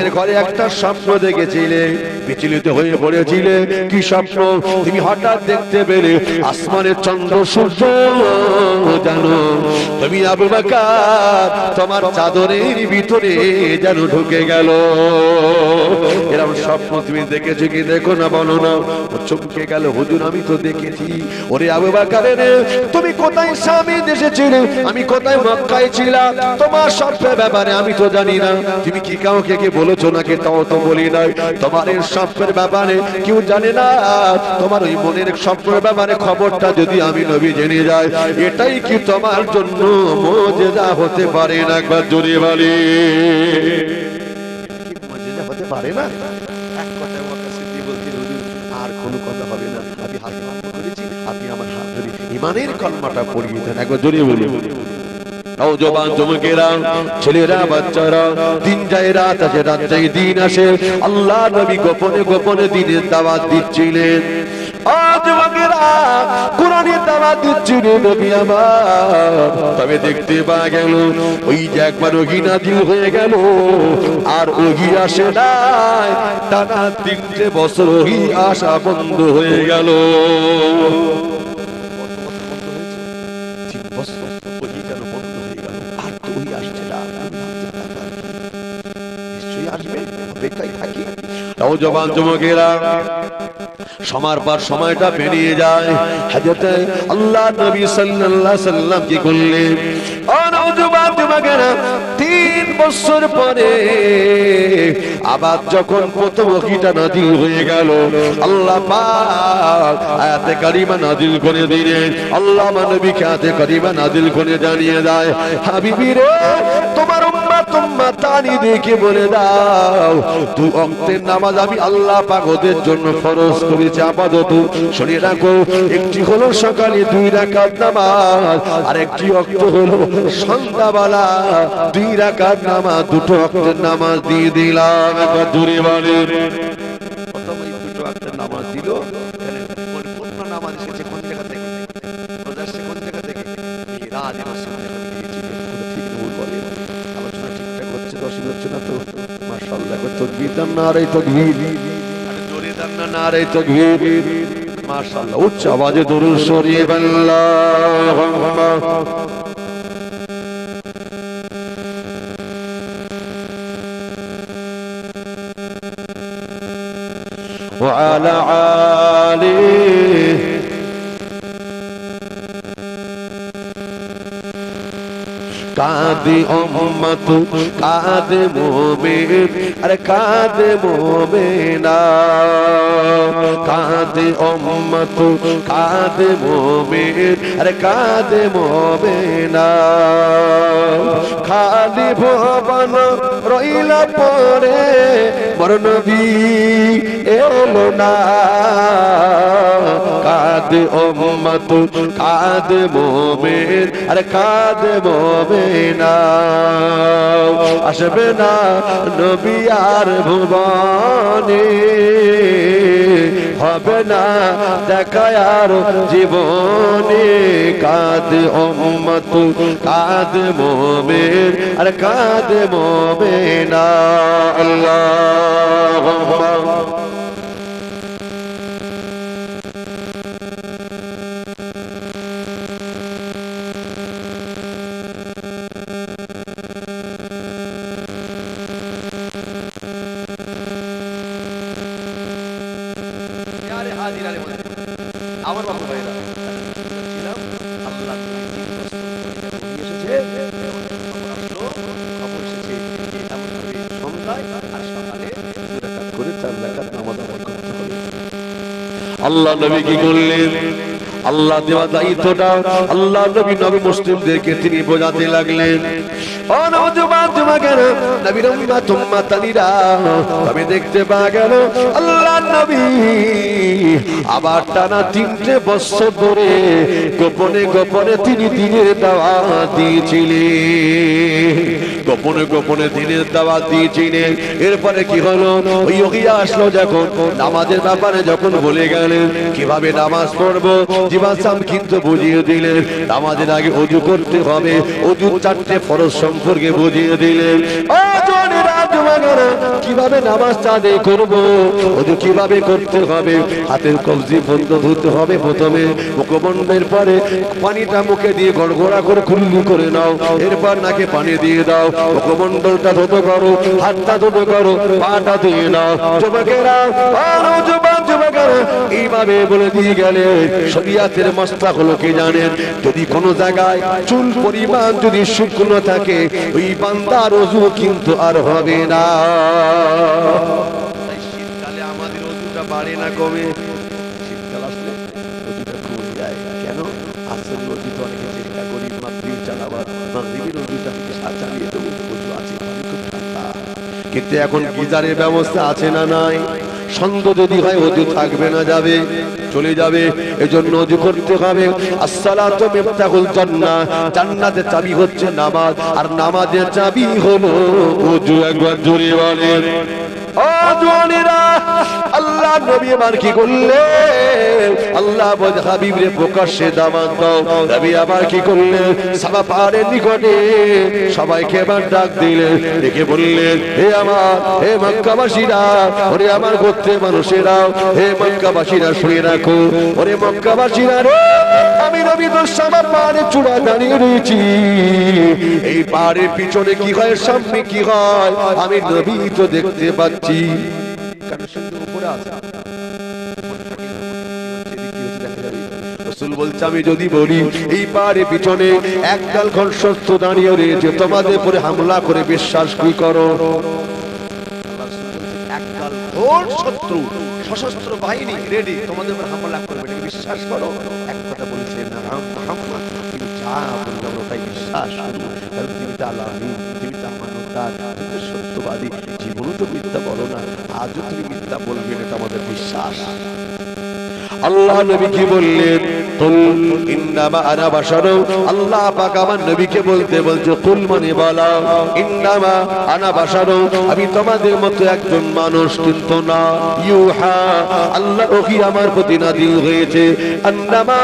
ঘুমের ঘরে একটা স্বপ্ন দেখেছিলে, বিচলিত হয়ে পড়েছিলে। কি স্বপ্ন? তুমি হঠাৎ দেখতে পেলে আসমানের চন্দ্র সূর্য জানো তুমি আবু বকর তোমার চাদরের ভিতরে যেন ঢুকে গেল। এরকম স্বপ্ন তুমি দেখেছো কি দেখো না বলো না? চমকে গেল, হুজুর আমি তো দেখেছি। ওরে আবু বকর রে, তুমি কোথায় স্বামী দেশে ছিলে, আমি কোথায় মক্কায় ছিলাম, তোমার স্বপ্নের ব্যাপারে আমি তো জানি না। তুমি কি কাউকে কি বলেছো নাকি তাও তো বলি নাই। তোমার এই স্বপ্নের ব্যাপারে কেউ জানে না। তোমার ওই মনের স্বপ্নের ব্যাপারে খবরটা যদি আমি নবী জেনে যাই, এটাই কি তোমার জন্য মুজিজা হতে পারে না? একবার জোরে বলি, মুজিজা হতে পারে না? এক কথা বলতে সিদ্ধি বলতে হুজুর আর কোনো কথা হবে না, আমি হাত করেছি, আপনি আমার হাত ধরে ঈমানের কলমাটা পড়িয়ে দেন। একবার জোরে বলি। নওজোয়ান যুবকেরা, ছেলেরা, বাচ্চারা, দিন যায় রাত আসে, রাত যায় দিন আসে, আল্লাহ নবী গোপনে গোপনে দ্বীনের দাওয়াত দিচ্ছিলেন। যুবকেরা কোরআনের দাওয়াত দিচ্ছিলেন নবী আমার। তবে দেখতে পাওয়া গেল ওই যে একবার ওহী নাযিল হয়ে গেল, আর ওহী আসে নাই। টানা 3 বছর ওহী আসা বন্ধ হয়ে গেল। নওজোয়ান যুবকেরা, সময়ের পর সময়টা পেরিয়ে যায়। হযরত আল্লাহ নবী সাল্লাল্লাহু আলাইহি সাল্লাম কি করলেন? ও নওজোয়ান যুবকেরা, 3 বছর পরে আবার যখন প্রথম ওহীটা নাযিল হয়ে গেল, আল্লাহ পাক আয়াতে কারিমা নাযিল করে দিলেন। আল্লাহ নবীকে আয়াতে কারিমা নাযিল করে জানিয়ে দেয়, হাবিবি রে, তোমার উম্মতানি দেখে বলে দাও, 2 ওয়াক্তের নামাজ আমি আল্লাহ পাক ওদের জন্য ফরজ করেছি। আপাতত শুনে রাখো, একটি হলো সকালে 2 রাকাত নামাজ, আর একটি ওয়াক্ত হলো সন্ধ্যাবেলা 2 রাকাত নামাজ। 2 ওয়াক্তের নামাজ দিয়ে দিলাম। একবার দূরে বলেন, প্রথম এই 2 ওয়াক্তের নামাজ দিল। পরিপূর্ণ নামাজ এসেছে কোন জায়গা থেকে? রোজা এসেছে কোন জায়গা থেকে? মিরাজ রাসূল হচ্ছে না তো? মাশাআল্লাহ, তাকবীর দান, নারে তাকবীর, আরে জোরে দান না, নারে তাকবীর, মাশাআল্লাহ। উচ্চ আওয়াজে দরুদ শরীফ আল্লাহুম্মা ওয়া আলা আলিহি কাঁদে উম্মত, কাঁদে মুমিন, আরে কাঁদে মুমিনা, কাঁদে উম্মত, কাঁদে মুমিন, আরে কাঁদে মুমিনা। খালি ভুবন রইলা পরে, মোর নবী এলো না। কাঁদে উম্মত, কাঁদে মুমিন, আরে কাঁদে মুমিনা। আসবে না নবী আর ভুবনে, হবে না দেখা আর জীবনে। কাঁদে উম্মত, কাঁদে মুমিন, আর কাঁদে মুমিনা। আল্লাহুম্মা আমার বাবু ভাইরা ছিলাম, আল্লাহ খবর এসেছে সন্ধ্যায় আর সকালে 2 রাকাত করে 4 রাকাত নামাজ আদায় করতে হবে। আল্লাহ নবী কি করলেন? আল্লাহ দেওয়া দায়িত্বটা আল্লাহ নবী নবী মুসলিমদেরকে তিনি বোঝাতে লাগলেন। ও নওজোয়ান যুবকেরা, নবীর উম্মতানিরা, আমি দেখতে পাওয়া গেল আল্লাহ নবী আবার টানা 3 বছর ধরে গোপনে গোপনে তিনি দ্বীনের দাওয়াত দিয়েছিলেন। গোপনে গোপনে দ্বীনের দাওয়াত দিয়েছিলেন। এরপরে কি হলো? ওই ওহী আসলো যখন, নামাজের ব্যাপারে যখন বলে গেলেন কিভাবে নামাজ পড়বো, জীবাসাম কিন্তু বুঝিয়ে দিলেন। নামাজের আগে ওযু করতে হবে, ওযুর 4টে ফরজ সম্পর্কে বুঝিয়ে দিলেন। ও জনেরা কিভাবে নামাজটা আদায় করবো, ওযু কিভাবে করতে হবে, হাতের কবজি বন্ধ ধুতে হবে প্রথমে, মুখমণ্ডলের পরে পানিটা মুখে দিয়ে গড়গড়া করে কুল্লি করে নাও, এরপর নাকে পানি দিয়ে দাও, মুখমণ্ডলটা ধুতে করো, হাতটা ধুতে করো, পাটা ধুয়ে নাও। যুবকেরা, যুবকেরা এইভাবে বলে দিয়ে গেলে শরীয়তের মাসলা হলো কি জানেন, যদি কোনো জায়গায় চুল পরিমাণ যদি শুকনো থাকে ওই বান্দার ওযু কিন্তু আর হবে না। শীতকালে আমাদের ওযুটা বাড়ে না কমে? শীতকাল আসলে ওযুটা কমে যায় কেন? আসল ওযু তো অনেকে চিন্তা করি মাগরিব চালাবার, মাগরিবের ওযুটা চালিয়ে দেবো, ওযু আছে পানি খুব ঠান্ডা, কিন্তু এখন গিজারের ব্যবস্থা আছে না নাই? সন্ধ্যা যদি হয় ওযু থাকবে না, যাবে চলে যাবে, এজন্য ওযু করতে হবে। আসসালাতু মিফতাহুল জান্নাহ, জান্নাতের চাবি হচ্ছে নামাজ, আর নামাজের চাবি হলো ওযু। একবার জোরে বলেন ও জওয়ানেরা, আল্লাহ নবী আমার কি করলেন? আল্লাহ বলে হাবিবরে প্রকাশ্যে দাওয়াত দাও। নবী আবার কি করলেন? সাবা পাহাড়ের নিকটে সবাইকে এবার ডাক দিলেন, ডেকে বললেন, হে মক্কাবাসীরা, ওরে আমার গোত্রের মানুষেরা, হে মক্কাবাসীরা শুনে রাখো, ওরে মক্কাবাসীরা রে, আমি নবী তো সাবা পাহাড়ের চূড়ায় দাঁড়িয়ে রয়েছি, এই পাহাড়ের পিছনে কি হয়, সামনে কি হয়, আমি নবী তো দেখতে পাচ্ছি। রাসূল বলছে, আমি যদি বলি এই পাহাড়ের পিছনে একদল শত্রু দাঁড়িয়ে রয়েছে, তোমাদের উপরে হামলা করে বিশ্বাস কি করো? একদল ঘোর শত্রু, সশস্ত্র বাহিনী রেডি, তোমাদের উপর হামলা করবে, এটাকে বিশ্বাস করো? এক কথা বলছে না, মুহাম্মদ তুমি যা বললাম তাই বিশ্বাস করো, কারণ তুমি তো আল্লাহ, তুমি তো আমানতদার, তুমি তো সত্যবাদী, জীবনও তো মিথ্যা বলো না, আজও তুমি মিথ্যা বলবে না, এটা আমাদের বিশ্বাস। আল্লাহ নবী কি বললেন? কুল ইন্নামা আনা বাশারু, আল্লাহ পাক আমার নবীকে বলতে বলছে কুল মানে বলা, ইন্নামা আনা বাশারু, আমি তোমাদের মতো একজন মানুষ, কিন্তু না, ইউহা, আল্লাহ ওহী আমার প্রতি নাযিল হয়েছে, আন্নামা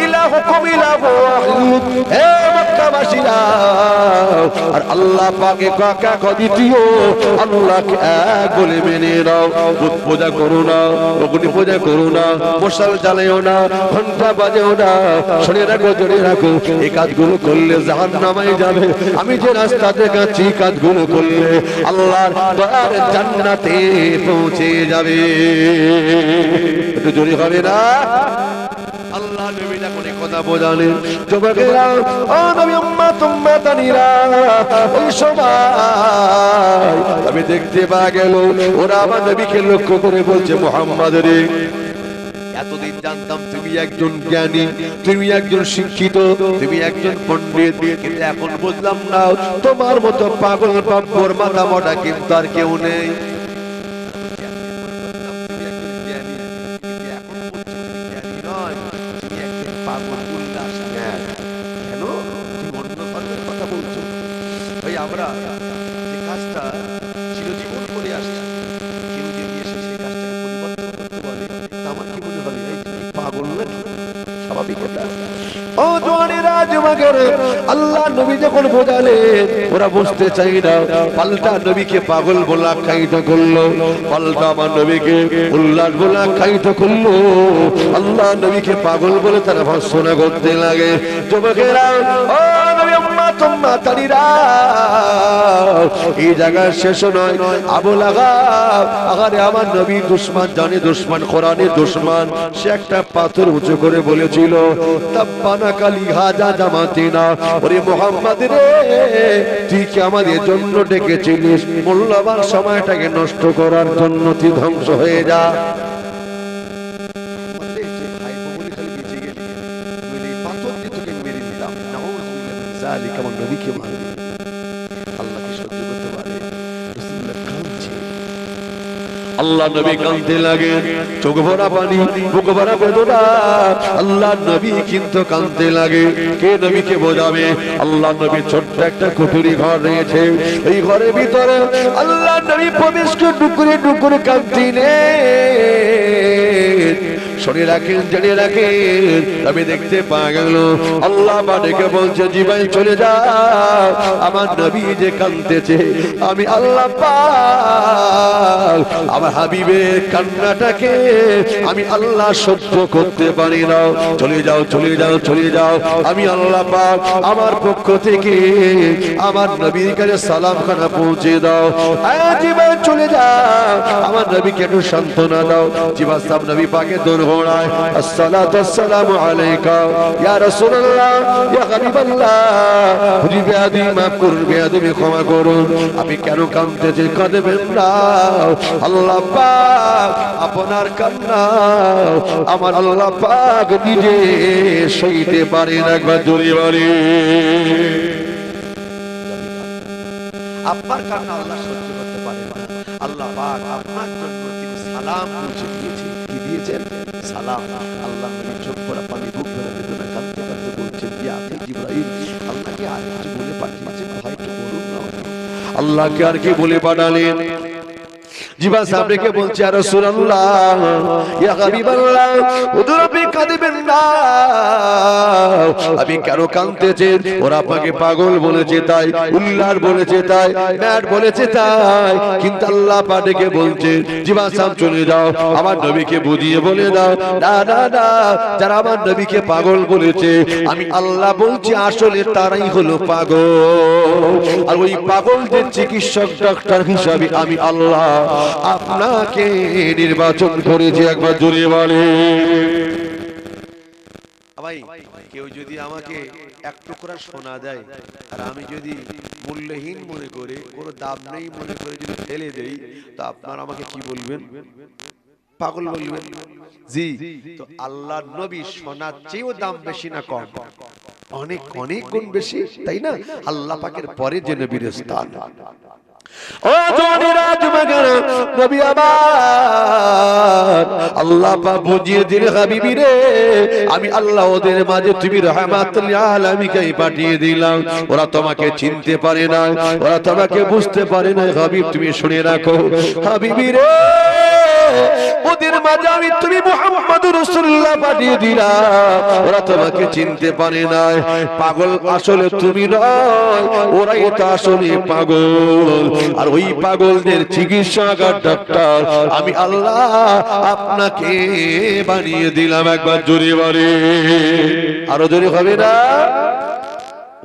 ইলাহুকুম ইলাহু ওয়াহিদ, হে মক্কাবাসীরা, আর আল্লাহ পাকে কাকা দ্বিতীয়, আল্লাহকে এক বলে মেনে নাও, বুত পূজা করো না, অগ্নি পূজা করো না, মশাল জ্বালাও না, ঘন্টা বাজেও না, শুনে রাখো, জোরে রাখো, এই কাজগুলো করলে জাহান্নামে যাবে। আমি যে রাস্তা দেখাচ্ছি কাজগুলো করলে আল্লাহর দয়ার জান্নাতে পৌঁছে যাবে। একটু জোরে হবে না? আল্লাহ নবী যখন এই কথা বোঝালেন, যুবকেরা, ও নবী উম্মাতানিরা, ওই সময় আমি দেখতে পাওয়া গেল ওরা আমার নবীকে লক্ষ্য করে বলছে, মুহাম্মদ রে, এতদিন জানতাম তুমি একজন জ্ঞানী, তুমি একজন শিক্ষিত, তুমি একজন পণ্ডিত, কিন্তু এখন বুঝলাম না তোমার মতো পাগল পাম্পর মাথা মোটা কিন্তু আর কেউ নেই। আমরা যে কাজটা চিরজীবন করে আসছি, কেউ যদি এসে সেই কাজটাকে পরিবর্তন করতে পারে, আমার কি মনে হবে পাগল নাকি? স্বাভাবিক এটা। ও জওয়ানেরা, যুবকেরা, আল্লাহ নবী যখন বোঝালেন ওরা বুঝতে চাই না, পাল্টা নবীকে পাগল বলে আখ্যায়িত করলো, পাল্টা আমার নবীকে উল্লাস বলে আখ্যায়িত করলো, আল্লাহ নবীকে পাগল বলে তারা ভর্ৎসনা করতে লাগে। যুবকেরা, ও নবী উম্মাতানিরা, এই জায়গায় শেষ নয়। আবু লাহাব, আরে আমার নবী দুশমন, জানে দুশমন, কোরআনের দুশমন, সে একটা পাথর উঁচু করে বলেছিল, তাব্বানাকা লিহাজা জামাতিনা, ওরে মুহাম্মদ রে, তুই কি আমাদের জন্য ডেকেছিলিস? মূল্যবান সময়টাকে নষ্ট করার জন্য তুই ধ্বংস হয়ে যা। কেমন নবীকে মানে আল্লাহকে সহ্য করতে পারে? রাসূলুল্লাহ কাঁদছে, আল্লাহ নবী কাঁদতে লাগে, চোখ ভরা পানি, বুক ভরা বেদনা, আল্লাহ নবী কিন্তু কাঁদতে লাগে। কে নবীকে বোঝাবে? আল্লাহ নবী ছোট্ট একটা কুঠুরি ঘর রয়েছে, এই ঘরের ভিতরে আল্লাহ নবী প্রবেশ করে ডুকুরে ডুকুরে কাঁদছিলেন। শুনে রাখেন, জেনে রাখেন, আমি দেখতে পাওয়া গেল আল্লাহ বাড়িকে বলছে, জীবন চলে যাও, আমার নবী যে কাঁদতেছে, আমি আল্লাহ পাক আমার হাবিবের কান্নাটাকে আমি আল্লাহ সহ্য করতে পারি না। চলে যাও, চলে যাও, চলে যাও, আমি আল্লাহ পাক আমার পক্ষ থেকে আমার নবীর কাছে সালাম খানা পৌঁছে দাও। জীবন চলে যাও, আমার নবীকে একটু সান্ত্বনা দাও। জীবন সাহেব নবী পাকে দৌড় ঘোড়ায়, আসসালাতু আসসালামু আলাইকা ইয়া রাসূলুল্লাহ, ইয়া হাবিবাল্লাহ, হুজুর বেয়াদবি মাফ করুন, বেয়াদবি ক্ষমা করুন, আমি কেন কাঁদতেছি? কাঁদবেন না, আল্লাহ পাক আপনার কান্না আমার আল্লাহ পাক নিজে সইতে পারেন। একবার জোরে বলি, আপনার কান্না আল্লাহ সহ্য করতে পারে না। আল্লাহ পাক আপনার জন্য তিনি সালাম পৌঁছে দিয়েছেন। কি দিয়েছেন? সালাম। আল্লাহ নবী চোখ ভরা পানি, বুক ভরা বেদনা, কাঁদতে কাঁদতে বলছেন, ইয়া আখি জিবরাইল, আল্লাহকে আর কিছু বলে পাঠিয়েছেন, ভাই একটু বলুন না। আল্লাহকে আর কি বলে পাঠালেন? জিবা সাহেবকে বলছে, ইয়া রাসূলুল্লাহ, ইয়া হাবিবাল্লাহ, হুজুর আপনি কাঁদবেন না, আমি কেন কাঁদতেছি? ওরা আপনাকে পাগল বলেছে তাই, উল্লার বলেছে তাই, ম্যাড বলেছে তাই, কিন্তু আল্লাহ পাকে বলছে, জিবা সাহেব চলে যাও, আমার নবীকে বুঝিয়ে বলে দাও, না না না, যারা আমার নবীকে পাগল বলেছে, আমি আল্লাহ বলছি আসলে তারাই হলো পাগল, আর ওই পাগলদের চিকিৎসক ডাক্তার হিসাবে আমি আল্লাহ আপনাকে নির্বাচন করেছি। একবার জোরে বলে। ভাই, কেউ যদি আমাকে এক টুকরা সোনা দেয় আর আমি যদি মূল্যহীন মনে করে, কোনো দাম নেই মনে করে যদি ফেলে দেই, তো আপনারা আমাকে কি বলবেন? পাগল বলবেন। জি, তো আল্লাহর নবী সোনার চেয়েও দাম বেশি না কম? অনেক অনেক গুণ বেশি, তাই না? আল্লাহ পাকের পরে যে নবীর স্থান। ও জোয়ানেরা, যুবকেরা, নবী আমার আল্লাহ পাক বুঝিয়ে দিল, হাবিবি রে, আমি আল্লাহ ওদের মাঝে তুমি রাহমাতুল লিল আলামিনকে পাঠিয়ে দিলাম। ওরা তোমাকে চিনতে পারে না, ওরা তোমাকে বুঝতে পারে না। হাবিব তুমি শুনে রাখো, হাবিবি রে, ওদের মাঝে আমি তুমি মুহাম্মদুর রাসূলুল্লাহ পাঠিয়ে দিলাম, ওরা তোমাকে চিনতে পারে না। পাগল আসলে তুমি নয়, ওরাই তো আসলে পাগল, আর ওই পাগলদের চিকিৎসক ডাক্তার আমি আল্লাহ আপনাকে বানিয়ে দিলাম। একবার জোরে বলে, আরো জোরে হবে না?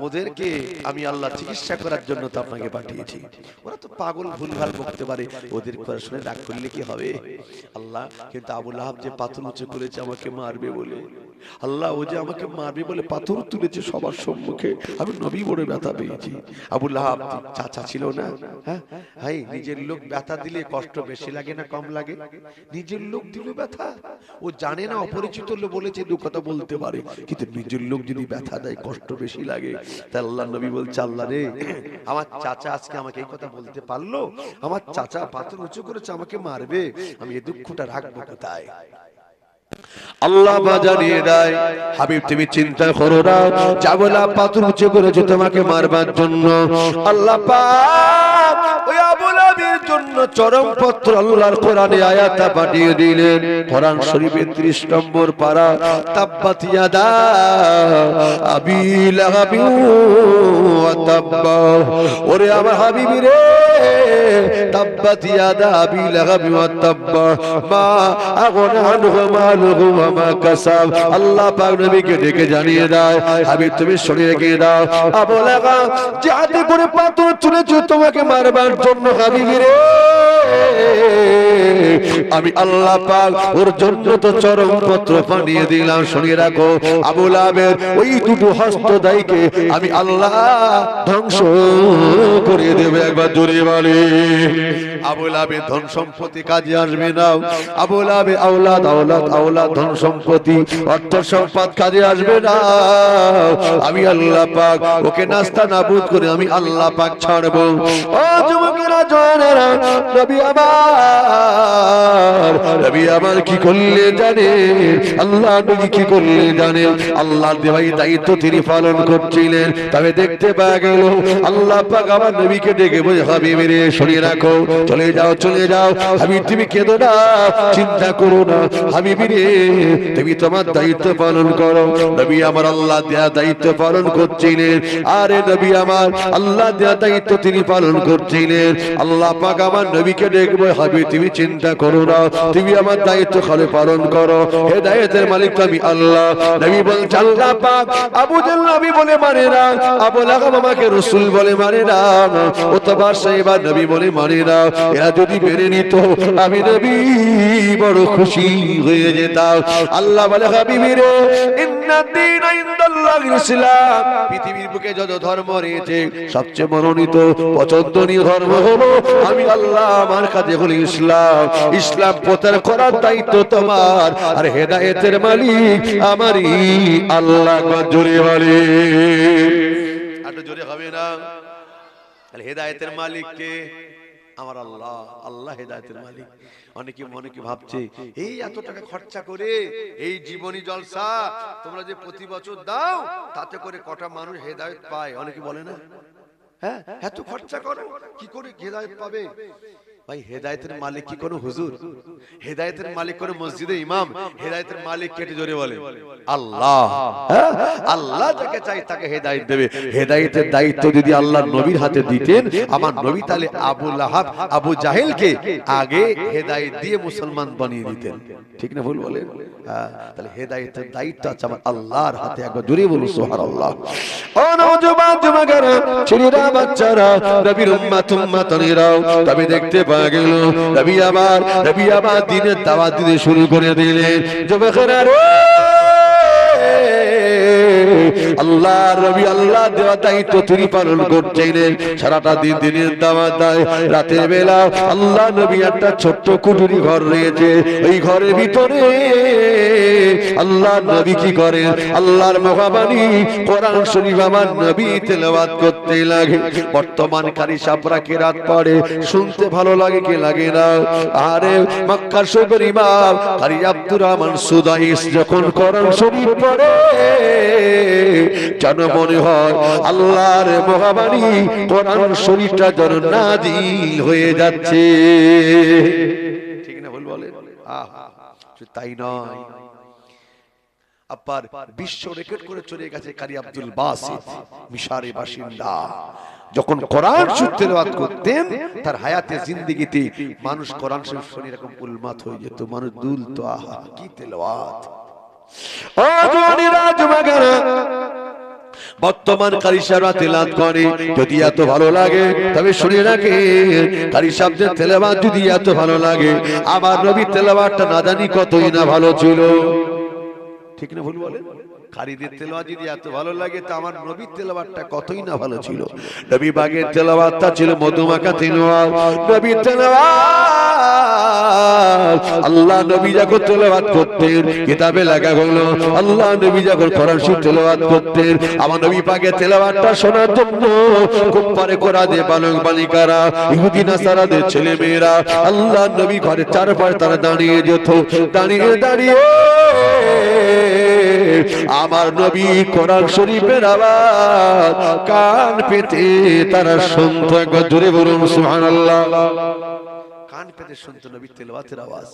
ওদেরকে আমি আল্লাহ চিকিৎসা করার জন্য তো আপনাকে পাঠিয়েছি। ওরা তো পাগল, ভুলভাল বকতে পারে, ওদের কথা শুনে রাগ করলে কি হবে? আল্লাহ কিন্তু আবু লাহাব যে পাথর উঁচু করেছে আমাকে মারবে বলে, আল্লাহ ও যে আমাকে মারবে বলে পাথর তুলেছে সবার সম্মুখে, আমি নবী বড় ব্যথা পেয়েছি। আবু লাহাব চাচা ছিল না? হ্যাঁ ভাই, নিজের লোক ব্যথা দিলে কষ্ট বেশি লাগে না কম লাগে? নিজের লোক দিলে ব্যথা, ও জানে না অপরিচিত লোক বলেছে দু কথা বলতে পারে, কিন্তু নিজের লোক যদি ব্যথা দেয় কষ্ট বেশি লাগে। তাই আল্লাহ নবী বলছে, আল্লাহ রে, আমার চাচা আজকে আমাকে এই কথা বলতে পারলো, আমার চাচা পাথর উঁচু করেছে আমাকে মারবে, আমি এই দুঃখটা রাখবো কোথায়? আল্লাহ জানিয়ে দেয়, হাবিব তুমি চিন্তা করো না, জাবলা পাথর উঁচু করেছে তোমাকে মারবার জন্য। আল্লাহ পাক ওই আবু লাহাবের জন্য চরম পত্র আল্লাহর কোরআনে আয়াত পাঠিয়ে দিলেন। কোরআন শরীফের 30 নম্বর পারা, তাব্বাত ইয়াদা আবি লাহাবি ওয়া তাব্বা। ওরে আমার হাবিব রে, তাব্বাত ইয়াদা আবি লাহাবি ওয়া তাব্বা, মা আগনা আনহু মালুহু ওয়া মা কাসাব। আল্লাহ পাক নবীকে ডেকে জানিয়ে দেয়, হাবিব তুমি শুনে রেখে দাও, আবু লাহাব যে হাতে করে পাথর তুলেছে তোমাকে মারবার জন্য, হাবিব রে, আমি আল্লাহ পাক ওর জন্য তো চরম পত্র পাঠিয়ে দিলাম। শুনে রাখো, আবু লাহাবের ওই দুটো হস্তদায়কে আমি আল্লাহ ধ্বংস করে দেব। একবার জোরে বলে, আবু লাহাবের ধন সম্পত্তি কাজে আসবে না, আবু লাহাবের আওলাদ আওলাদ আওলাদ ধন সম্পত্তি অর্থ সম্পদ কাজে আসবে না। আমি আল্লাহ পাক ওকে নাস্তা নাবুদ করে আমি আল্লাহ পাক ছাড়বো। ও যুবকেরা, জওয়ানেরা, নবী নবী আমার কি করলে জানে, আল্লাহ নবী কি করলে জানে, আল্লাহর দেওয়াই দায়িত্ব তিনি পালন করছিলেন। তবে দেখতে পাওয়া গেল আল্লাহ পাক আমার নবীকে ডেকে বলে, হাবিবি রে শুনে রাখো, চলে যাও চলে যাও, হাবিব তুমি কেঁদো না, চিন্তা করো না, হাবিবি রে তুমি তোমার দায়িত্ব পালন করো। নবী আমার আল্লাহ দেয়া দায়িত্ব পালন করছিলেন। আরে নবী আমার আল্লাহ দেয়া দায়িত্ব তিনি পালন করছিলেন। আল্লাহ পাক আমার নবীকে দেখবে, হাবিব তুমি চিন্তা করো না, তুমি আমার দায়িত্ব খালি পালন করো, হেদায়েতের মালিক আমি আল্লাহ। নবী বলছেন আল্লাহ পাক আবু জাহল নবী বলে মানে না, আবু লাহাব আমাকে রাসূল বলে মানে না, ওতবা সাইবা নবী বলে মানে না। এরা যদি মেনে নিত আমি নবী বড় খুশি হয়ে যেতাম। আল্লাহ বলে হাবিবি রে ইন্নাদ দীন ইনদাল্লাহিল ইসলাম, পৃথিবীর বুকে যত ধর্ম রয়েছে সবচেয়ে মনোনীত পছন্দনীয় ধর্ম হলো আমি আল্লাহ আমার কাছে হলো ইসলাম। ইসলাম প্রচার করার দায়িত্ব তোমার, আর হেদায়েতের মালিক আমারই আল্লাহ। জোরে বলে, একটু জোরে হবে না? হেদায়েতের মালিক কে? আমার আল্লাহ। আল্লাহ হেদায়েতের মালিক। অনেকে মনে কি ভাবছে, এই এত টাকা খরচা করে এই জীবনী জলসা তোমরা যে প্রতি বছর দাও, তাতে করে কটা মানুষ হেদায়েত পায়? অনেকে বলে না, হ্যাঁ এত খরচা করো কি করে হেদায়েত পাবে? ভাই হেদায়েতের মালিক কি কোনো হুজুর? হেদায়েতের মালিক কোনো মসজিদে ইমাম? হেদায়েতের মালিক কেটে জোরে বলে আল্লাহ। আল্লাহ যাকে চাই তাকে হেদায়েত দেবে। হেদায়েতের দায়িত্ব যদি আল্লাহর নবীর হাতে দিতেন, আমার নবী তাহলে আবু লাহাব আবু জাহেলকে আগে হেদায়েত দিয়ে মুসলমান বানিয়ে দিতেন। ঠিক না ভুল বলেন? তাহলে হেদায়েতের দায়িত্ব আছে আমার আল্লাহর হাতে। একবার জোরে বলুন সুবহানাল্লাহ। ও নওজোয়ান যুবকেরা, ছেলেরা, বাচ্চারা, নবীর উম্মত উম্মতানিরাও, তবে দেখতে পাওয়া গেল নবী আবার দ্বীনের দাওয়াত দিতে শুরু করে দিলেন। যুবকেরা রে, আল্লাহ নবী আল্লাহ দেওয়া দায়িত্ব তিনি পালন করছিলেন। সারাটা দিন দিনের দাওয়াত দেয়। রাতের বেলা আল্লাহ নবী একটা ছোট্ট কুঠুরি ঘর রয়েছে, ওই ঘরের ভিতরে আল্লাহ নবী কি করেন, আল্লাহর মহাবাণী কোরআন শরীফ আমার নবী তেলাওয়াত করতে লাগে। বর্তমান কারি সাবরা কিরাত পড়ে, শুনতে ভালো লাগে কি লাগে না? আরে মক্কা শরীফের ইমাম কারি আব্দুর রহমান সুদাইস যখন কোরআন শরীফ পড়ে, যেন মনে হয় আল্লাহর মহাবাণী কোরআন শরীফটা যেন নাজিল হয়ে যাচ্ছে। ঠিক না ভুল বলে? তাই নয়, আবার বিশ্ব রেকর্ড করে চলে গেছে কারি আব্দুল বাসিত মিশরের বাসিন্দা। যখন কোরআন শরীফ তেলাওয়াত করতেন, তার হায়াতে জিন্দেগিতে মানুষ কোরআন শরীফ শুনে এরকম উলমাত হয়ে যেত, মানুষ দুলতো, আহা কি তেলাওয়াত। ও জওয়ানেরা, যুবকেরা, বর্তমান কারি সাহেবরা তেলাওয়াত করে, যদি এত ভালো লাগে তবে শুনে রাখে, কারি সাহেবদের তেলাওয়াত যদি এত ভালো লাগে, আমার নবী তেলাওয়াতটা না জানি কতই না ভালো ছিল। ঠিক না ভুল বলে? কারীদের তেলাওয়াত যদি এত ভালো লাগে, তা আমার নবীর তেলাওয়াতটা কতই না ভালো ছিল। নবী বাগের তেলাওয়াতটা ছিল মধুমাখা তেলাওয়াত। নবীর তেলাওয়াত আল্লাহ নবী যখন তেলাওয়াত করতেন, কিতাবে লেখা হলো আল্লাহ নবী যখন কোরআন শরীফ তেলাওয়াত করতেন, আমার নবী পাকের তেলাওয়াতটা শোনার জন্য কুফারে কোরআনে বালক বালিকারা, ইহুদি নাসারাদের ছেলে মেয়েরা আল্লাহ নবী ঘরের চারপাশে তারা দাঁড়িয়ে যেত। দাঁড়িয়ে দাঁড়িয়ে আমার নবী কোরআন শরীফের আওয়াজ কান পেতে তারা শুনত। একবার জোরে বলুন সুবহানাল্লাহ। কান পেতে শুনতো নবীর তেলাওয়াতের আওয়াজ।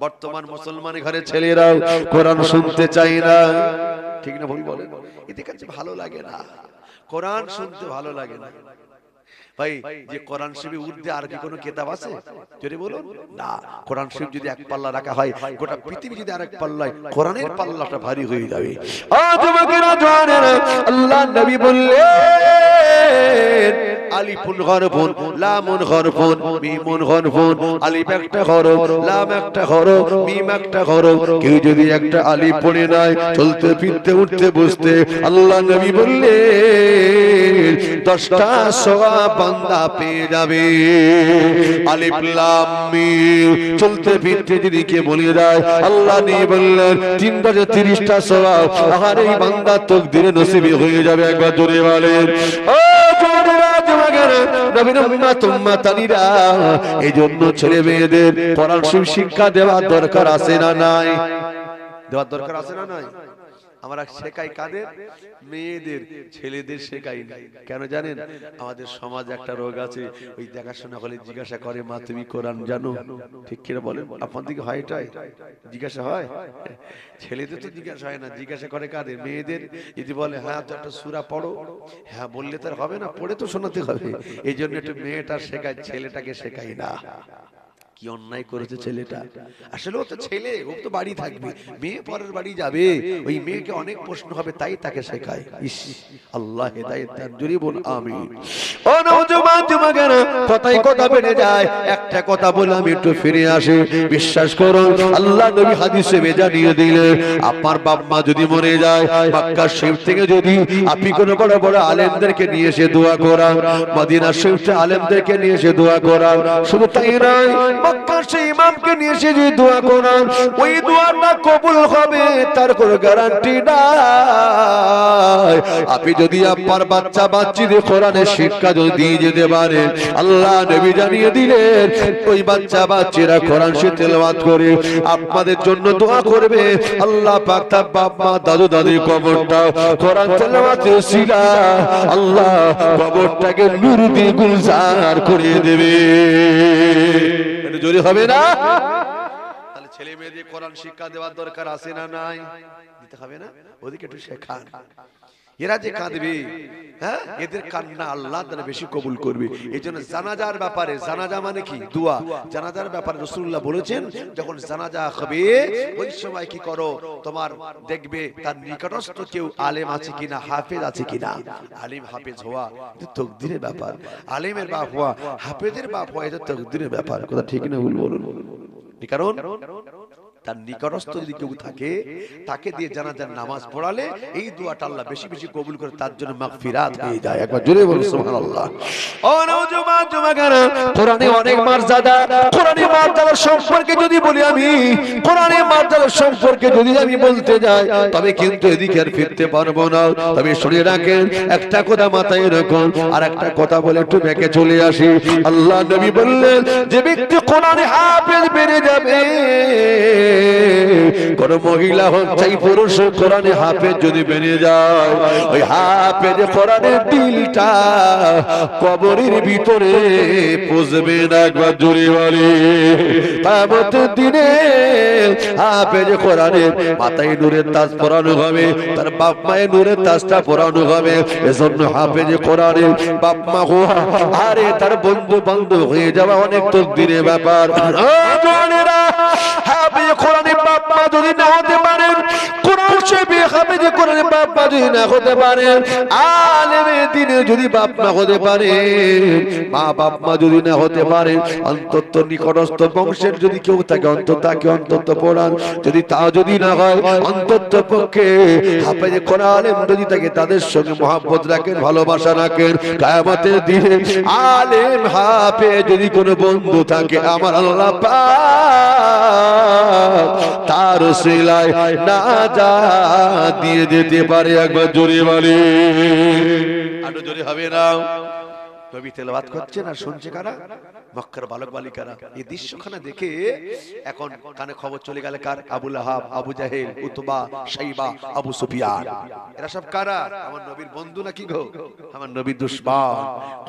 বর্তমান মুসলমানের ঘরে ছেলেরাও কোরআন শুনতে চায় না। ঠিক না ভুল বলেন? এদের কাছে ভালো লাগে না, কোরআন শুনতে ভালো লাগে না। ভাই, যে কোরআন শরীফে উর্দু আর কি কোনো কিতাব আছে? যদি বলুন না, কোরআন শরীফ যদি এক পাল্লা রাখা হয়, গোটা পৃথিবী যদি আরেক পাল্লায়, কোরআনের পাল্লাটা ভারী হয়ে যাবে। ও যুবকেরা, জওয়ানেরা, আল্লাহ নবী বললেন আলিফুন হরফুন, লামুন হরফুন, মিমুন হরফুন। আলিফ একটা হরফ, লাম একটা হরফ, মিম একটা হরফ। কেউ যদি একটা আলিফ পড়ে নেয়, চলতে ফিরতে উঠতে বসতে, আল্লাহ নবী বললেন 10টা সওয়াব বান্দা পেয়ে যাবে। আলিফ লাম মিম চলতে ফিরতে যদি কে বলে দেয়, আল্লাহ নবী বললেন 330টা সওয়াব আর এই বান্দা তাকদীরে নসিব হয়ে যাবে। একবার জোরে বলেন। ও নবীর উম্মত উম্মতানিরা, এইজন্য ছেলে মেয়েদের কোরআন শরীফ শিক্ষা দেওয়ার দরকার আছে না নাই? দেওয়ার দরকার আছে না নাই? আমরা শেখাই কাদের? মেয়েদের, ছেলেদের শেখাই না। কেন জানেন? আমাদের সমাজে একটা রোগ আছে, ওই দেখাশোনা হলে জিজ্ঞাসা করে, মা তুমি কোরআন জানো? ঠিক কিনা বলেন? আপনার দিকে হয় এটাই? জিজ্ঞাসা হয়? ছেলেদের তো জিজ্ঞাসা হয় না, জিজ্ঞাসা করে কাদের? মেয়েদের। যদি বলে হ্যাঁ তো একটা সূরা পড়ো, হ্যাঁ বললে তার হবে না, পড়ে তো শোনাতে হবে। এই জন্য একটু মেয়েটা শেখায়, ছেলেটাকে শেখাই না। কি অন্যায় করেছে ছেলেটা। আসলে ও তো ছেলে, ও তো বাড়ি থাকবে, মেয়ে পরের বাড়ি যাবে, ওই মেয়েকে অনেক প্রশ্ন হবে, তাই তাকে শেখায়। ইস, আল্লাহ হেদায়েত দান, জোরে বল আমিন। ও নওজোয়ান যুবকেরা, কথাই কথা বেড়ে যায়। একটা কথা বলে আমি একটু ফিরে আসি। বিশ্বাস করুন, আল্লাহ নবী হাদিসে জানিয়ে দিলেন, আপনার বাপ মা যদি মরে যায়, মক্কা শরীফ থেকে যদি আপনি কোনো বড় বড় আলেমদেরকে নিয়ে এসে দোয়া করান, মদিনা শরীফ থেকে আলেমদেরকে নিয়ে এসে দোয়া করান, শুধু তাই নয়, মক্কার সেই ইমামকে নিয়ে এসে যদি দোয়া করান, ওই দোয়াটা কবুল হবে তার কোনো গ্যারান্টি নাই। আপনি যদি আপনার বাচ্চা বাচ্চাদের কোরআনের শিক্ষা যদি দিয়ে যেতে পারেন, আল্লাহ নবী জানিয়ে দিলেন, ওই বাচ্চা বাচ্চারা কোরআন শরীফ তেলাওয়াত করে আপনাদের জন্য দোয়া করবে, আল্লাহ পাক তার বাপ মা দাদু দাদির কবরটা কোরআন তেলাওয়াতের সিলা আল্লাহ কবরটাকে নূর দিয়ে গুলজার করে দেবে। এটা জোরে হবে না? তাহলে ছেলে মেয়েদের কোরআন শিক্ষা দেওয়ার দরকার আছে না নাই? দিতে হবে না? ওদিকে একটু শেখান। এরা যে কাঁদবে, হ্যাঁ, এদের কান্না আল্লাহ তাআলা বেশি কবুল করবে। এইজন্য জানাজার ব্যাপারে, জানাজা মানে কি? দোয়া। জানাজার ব্যাপারে রাসূলুল্লাহ বলেছেন, যখন জানাজা হবে ওই সময় কি করো, তোমার দেখবে তার নিকটস্থ কেউ আলেম আছে কিনা, হাফেজ আছে কিনা। আলেম হাফেজ হওয়া এটা তাকদীরের ব্যাপার। আলেমের বাপ হওয়া, হাফেজের বাপ হওয়া এটা তাকদীরের ব্যাপার। কথা ঠিক না ভুল বলুন? কারণ তার নিকটস্থ যদি কেউ থাকে, তাকে দিয়ে জানাজার নামাজ পড়ালে এই দোয়াটা আল্লাহ বেশি বেশি কবুল করে, তার জন্য মাগফিরাত হয়ে যায়। একবার জোরে বলুন সুবহানাল্লাহ। ও নওজোয়ান যুবকেরা, কোরআনে অনেক মর্যাদা, কোরআনের মর্যাদা সম্পর্কে যদি বলি আমি, কোরআনের মর্যাদা সম্পর্কে যদি আমি বলতে যাই, তবে কিন্তু এদিকে আর ফিরতে পারবো না। তবে শুনে রাখেন, একটা কথা মাথায় রাখুন, আর একটা কথা বলে একটু ব্যাকে চলে আসি। আল্লাহ নবী বললেন, যে ব্যক্তি কোরআনে হাফেজ বেড়ে যাবে, কোন মহিলা হোক চাই পুরুষ, কোরআনে হাফেজ যদি বেড়ে যায়, ওই হাফেজ কোরআনের দিলটা কবরের ভিতরে পৌঁছবে না। একবার জোরে বলে, কিয়ামতের দিনে হাফেজ কোরআনের মাথায় নূরের তাজ পরানো হবে, তার বাপ মায়ের নূরের তাজটা পরানো হবে। এজন্য হাফেজ কোরআনের বাপ মা হওয়া, আরে তার বন্ধু বান্ধব হয়ে যাওয়া অনেক তাকদীরের ব্যাপার। হাফেজ কোরআনের বাপ মা যদি না হতে পারেন, কোরআন শরীফে হাফেজ কোরআনের বাপ মা যদি না হতে পারেন, আলেমে দ্বীনের যদি বাপ মা হতে পারে, মা বাপ মা যদি না হতে পারে, অন্তত নিকটস্থ বংশের যদি কেউ থাকে, অন্তত তাকে অন্তত পড়ান। যদি তা যদি না হয়, অন্তত পক্ষে হাফেজ কোরআন আলেম যদি থাকে, তাদের সঙ্গে মহব্বত রাখেন, ভালোবাসা রাখেন। কিয়ামতের দিনে আলেম হাফেজ যদি কোনো বন্ধু থাকে, আমার আল্লাহ পাক তার সিলায় নাজাত দিয়ে দিতে পারে। একবার জোরে বলে, আরো জোরে হবে না? নবী তেলাওয়াত করছেন আর শুনছে কারা? মক্কার বালক বালিকারা। এই দৃশ্যখানা দেখে এখন কানে খবর চলে গেল কার? আবু লাহাব, আবু জাহেল, উতবা, শাইবা, আবু সুফিয়ান। এরা সব কারা? আমার নবীর বন্ধু নাকি গো? আমার নবীর দুশমন,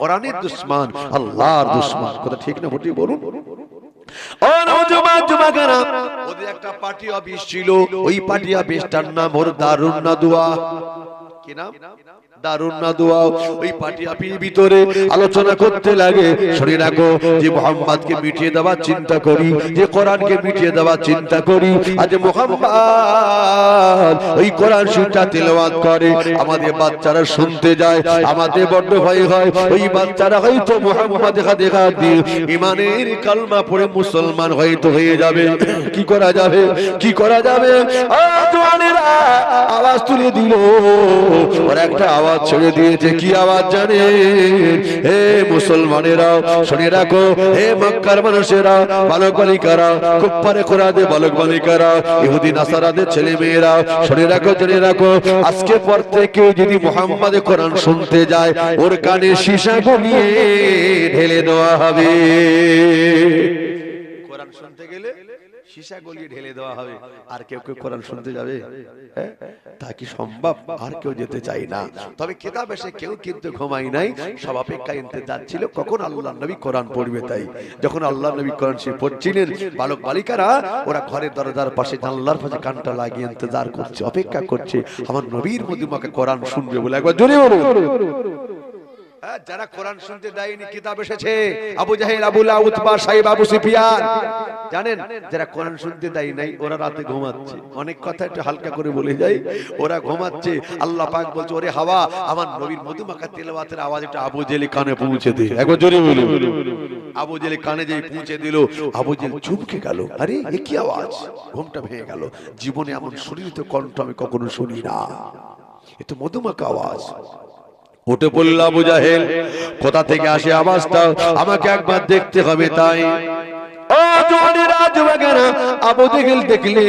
কোরআনের দুশমন, আল্লাহর দুশমন। কথা ঠিক না ভুল বলুন? ও নওজোয়ান যুবকেরা, ওদের একটা পার্টি অফিস ছিল, ওই পার্টি অফিসটার নাম হলো দারুন নাদওয়া। কি নাম? দারুন নাদওয়া। ওই পার্টি অফিসের ভিতরে আলোচনা করতে লাগে, শুনে রাখো, যে মুহাম্মদকে মিটিয়ে দেওয়ার চিন্তা করি, যে কোরআনকে মিটিয়ে দেওয়ার চিন্তা করি। আজ মুহাম্মদ ওই কোরআন শরীফটা তেলাওয়াত করে, আমাদের বাচ্চারা শুনতে যায়, আমাদের বড় ভয় হয় ওই বাচ্চারা হয়তো মুহাম্মদ দেখা দিয়ে ঈমানের কালমা পড়ে মুসলমান হয়তো হয়ে যাবে। কি করা যাবে? কি করা যাবে? জওয়ানেরা আওয়াজ তুলে দিল, ওরা একটা আওয়াজ ছেড়ে দিয়েছে। কি আওয়াজ জানে? হে মুসলমানেরা শুনে রাখো, হে মক্কার মানুষেরা, বালক বালিকারা, কুফফারে কুরাইশদের বালক বালিকারা, ইহুদি নাসারাদের ছেলে মেয়েরা, শুনে রাখো, জেনে রাখো, আজকে পর থেকে যদি মুহাম্মাদের কোরআন শুনতে যায় ওর কানে সীসা গলিয়ে ঢেলে দেওয়া হবে। কোরআন শুনতে গেলে সীসা গলিয়ে ঢেলে দেওয়া হবে। আর কেউ কেউ কোরআন শুনতে যাবে? তা কি সম্ভব? আর কেউ যেতে চাই না। তবে কিতাব এসে কেউ কিন্তু ঘুমাই নাই, সব অপেক্ষায় ইন্তজার ছিল কখন আল্লাহর নবী কোরআন পড়বে। তাই যখন আল্লাহর নবী কোরআন শরীফ পড়ছিলেন, বালক বালিকারা ওরা ঘরের দরজার পাশে জানলার পাশে কানটা লাগিয়ে ইন্তজার করছে, অপেক্ষা করছে আমার নবীর মধুমাকে কোরআন শুনবে বলে। একবার জোরে বলুন। যারা কোরআন শুনতে দেয়নি, কিতাব এসেছে আবু জাহেল, আবু লাহাব, উতবা, সাইবা, আবু সুফিয়ান, জানেন যারা কোরআন শুনতে দেয় নাই ওরা রাতে ঘুমাচ্ছে। অনেক কথা একটু হালকা করে বলে যাই, ওরা ঘুমাচ্ছে। আল্লাহ পাক বলছে, ওরে হাওয়া আমার নবীর মধুমাখা তেলাওয়াতের আওয়াজ একটু আবু জেহেলের কানে পৌঁছে দে। একবার জোরে বলুন। আবু জেহেলের কানে যেই পৌঁছে দিল, আবু জেহেল চুপকে গেল। আরে এ কি আওয়াজ? ঘুমটা ভেঙে গেল। জীবনে এমন সুরিত কণ্ঠ আমি কখনো শুনি না, এ তো মধুমাখা আওয়াজ। উঠে পড়ল আবু জাহেল, কোথা থেকে আসে আওয়াজটা আমাকে একবার দেখতে হবে। তাই ও জওয়ানেরা, যুবকেরা, আবু জাহেল দেখলে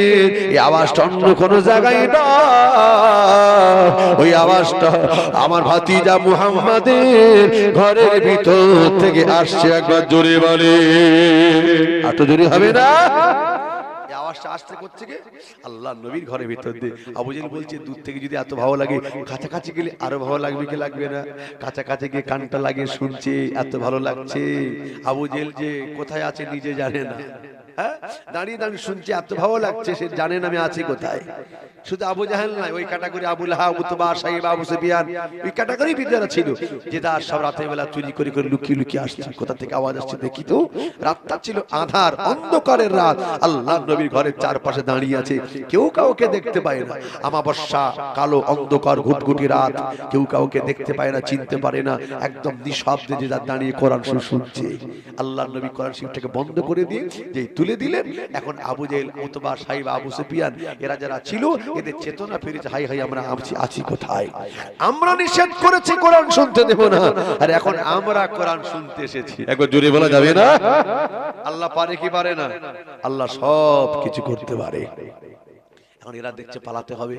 এই আওয়াজটা অন্য কোন জায়গায় না, ওই আওয়াজটা আমার ভাতিজা মুহাম্মাদের ঘরের ভিতর থেকে আসছে। একবার জোরে বলে, এত জোরে হবে না। আওয়াজটা আসতে করছে কে? আল্লাহ নবীর ঘরের ভিতর দিয়ে। আবু জাহেল বলছে, দূর থেকে যদি এত ভালো লাগে, কাছাকাছি গেলে আরো ভালো লাগবে কি লাগবে না? কাছাকাছি গিয়ে কানটা লাগিয়ে শুনছে, এত ভালো লাগছে। আবু জাহেল যে কোথায় আছে নিজে জানে না, দাঁড়িয়ে দাঁড়িয়ে শুনছে, এত ভালো লাগছে, সে জানে না আমি আছি কোথায়। শুধু আবু জাহেল নয়, ওই ক্যাটাগরি আবু লাহাব, উতবা, সাইবা, আবু সুফিয়ান, ওই ক্যাটাগরি বিদ্যারা ছিল যে তার সব রাতের বেলা চুরি করে করে লুকিয়ে লুকিয়ে আসছে। কোথা থেকে আওয়াজ আসছে দেখি তো। রাতটা ছিল আধার, অন্ধকারের রাত। আল্লাহ নবীর ঘরের চারপাশে দাঁড়িয়ে আছে, কেউ কাউকে দেখতে পায় না। আমাবস্যা, কালো অন্ধকার ঘুটঘুটি রাত, কেউ কাউকে দেখতে পায় না, চিনতে পারে না। একদম নিঃশব্দে যে দাঁড়িয়ে কোরআন শুনছে। আল্লাহ নবী কোরআন শরীফটাকে বন্ধ করে দিয়ে যে তুলে দিলেন, এখন আবু জাহেল, উতবা, সাইবা, আবু সুফিয়ান এরা যারা ছিল এদের চেতনা ফিরেছে। হাই হাই আমরা আছি কোথায়? আমরা নিষেধ করেছি কোরআন শুনতে দেব না, আর এখন আমরা কোরআন শুনতে এসেছি। একবার জোরে বলা যাবে না? আল্লাহ পারে কি পারে না? আল্লাহ সব কিছু করতে পারে। এখন এরা দেখছে পালাতে হবে।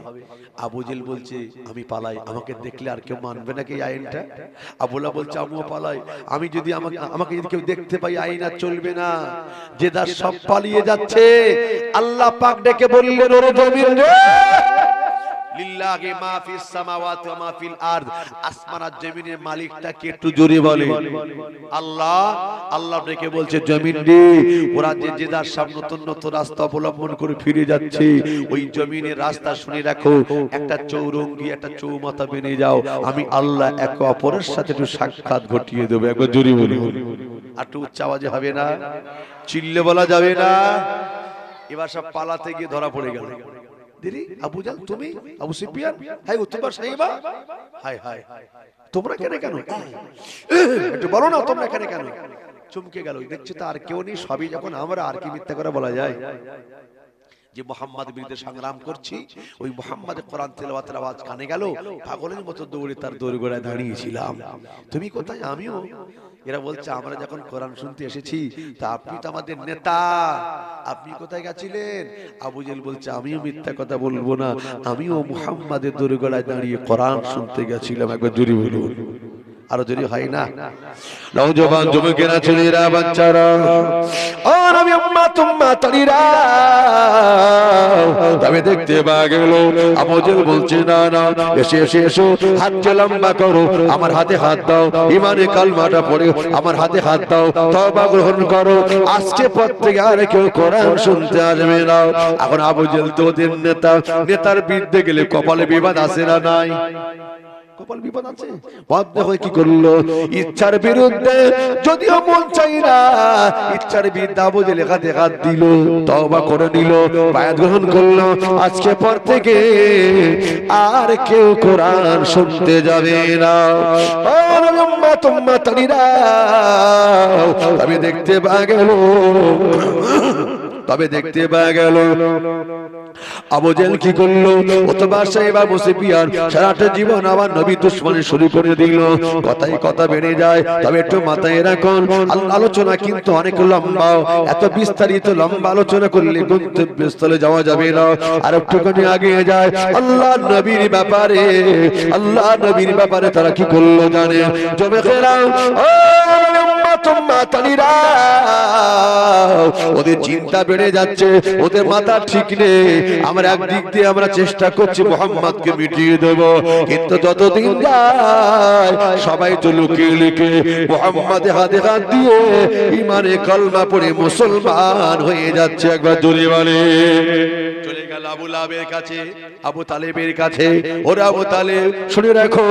আবু জাহেল বলছে, আমি পালাই, আমাকে দেখলে আর কেউ মানবে নাকি এই আইনটা? আবুল্লাহ বলছে, আমিও পালাই, আমি যদি আমাকে যদি কেউ দেখতে পাই আইন আর চলবে না। যে দাস সব পালিয়ে যাচ্ছে, আল্লাহ পাক ডেকে বললেন, ওরে জমিন রে, লিল্লাহি মা ফিস সামাওয়াতি ওয়া মা ফিল আরদ, আসমান আর জমিনের মালিকটা কে? একটু জোরে বলে আল্লাহ। আল্লাহ ডেকে বলছে, জমিন রে, ওরা যে জেদার সামনে নতুন নতুন রাস্তা অবলম্বন করে ফিরে যাচ্ছে, ওই জমিনের রাস্তা শুনে রাখো, একটা চৌরঙ্গি, একটা চৌমাথা বেনে যাও, আমি আল্লাহ একে অপরের সাথে একটু সাক্ষাৎ ঘটিয়ে দেবো। একবার জোরে বলি, আর একটু উচ্চ আওয়াজে হবে না, চিল্লে বলা যাবে না। এবার সব পালাতে গিয়ে ধরা পড়ে গেল। দিদি আবু জাহেল, তুমি আবু সুফিয়ান, হাই উতবা, সাইবা, হাই হাই তোমরা কেন একটু বলো না, তোমরা কেন? চমকে গেল, দেখছি তো আর কেউ নেই, সবই যখন আমরা, আর কি মিথ্যা করে বলা যায়? যে মুহাম্মাদের বিরুদ্ধে সংগ্রাম করছি, ওই মুহাম্মাদের কোরআন তেলাওয়াতের আওয়াজ কানে গেল, পাগলের মতো দৌড়ে তার দোরগোড়ায় দাঁড়িয়েছিলাম। তুমি কোথায়? আমিও। এরা বলছে, আমরা যখন কোরআন শুনতে এসেছি, তা আপনি তো আমাদের নেতা, আপনি কোথায় গেছিলেন? আবু জাহেল বলছে, আমিও মিথ্যা কথা বলবো না, আমিও মুহাম্মাদের দোরগোড়ায় দাঁড়িয়ে কোরআন শুনতে গেছিলাম। একবার জোরে বলুন, আরো জোরে হয় না? নওজোয়ান যুবকেরা, ছেলেরা, বাচ্চারা, ও নবী উম্মত উম্মাতরিরা, তবে দেখতে পাওয়া গেল আবু জাহেল বলছে, না না, এসো, হাতকে লম্বা করো, আমার হাতে হাত দাও, ঈমানে কালমাটা পড়ে আমার হাতে হাত দাও, তওবা গ্রহণ করো, আজকে পর থেকে আর কেউ কোরআন শুনতে আসবে না। এখন আবু জাহেল তো ওদের নেতা, নেতার বিরুদ্ধে গেলে কপালে বিবাদ আছে না নাই? কপাল বিপদ আছে। বাধ্য হয়ে কি করলো? ইচ্ছার বিরুদ্ধে, যদিও মন চাই না, ইচ্ছার বিরুদ্ধে আবু জাহেল হাত দিল, তওবা করে নিল, বায়াত গ্রহণ করলো, আজকে পর থেকে আর কেউ কোরআন শুনতে যাবে না। আমি দেখতে পা গেল তবে দেখতে পাওয়া গেল আবু জেহেল কি করলো, উতবা সাইবা আবু সুফিয়ান সারাটা জীবন আমার নবী দুশমনি শুরু করে দিল। কথাই কথা বেড়ে যায়, তবে একটু মাথায় রাখুন আলোচনা কিন্তু অনেক লম্বা, এত বিস্তারিত লম্বা আলোচনা করলে গন্তব্যস্থলে যাওয়া যাবে না। আর একটুখানি আগে যায় আল্লাহ নবীর ব্যাপারে, আল্লাহ নবীর ব্যাপারে তারা কি করলো জানেন? জমে খেলাম ওদের চিন্তা বেড়ে যাচ্ছে, ওদের মাথা ঠিক নেই। আমরা একদিক দিয়ে আমরা চেষ্টা করছি মুহাম্মদকে মিটিয়ে দেব, কিন্তু যতদিন যায় সবাই তো লুকিয়ে লুকিয়ে মুহাম্মদে হাতে হাত দিয়ে ইমানে কলমা পড়ে মুসলমান হয়ে যাচ্ছে। একবার জোরে বলে। চলে গেল আবু লাহাবের কাছে, আবু তালেবের কাছে। ওরা আবু তালেব শুনে রাখো,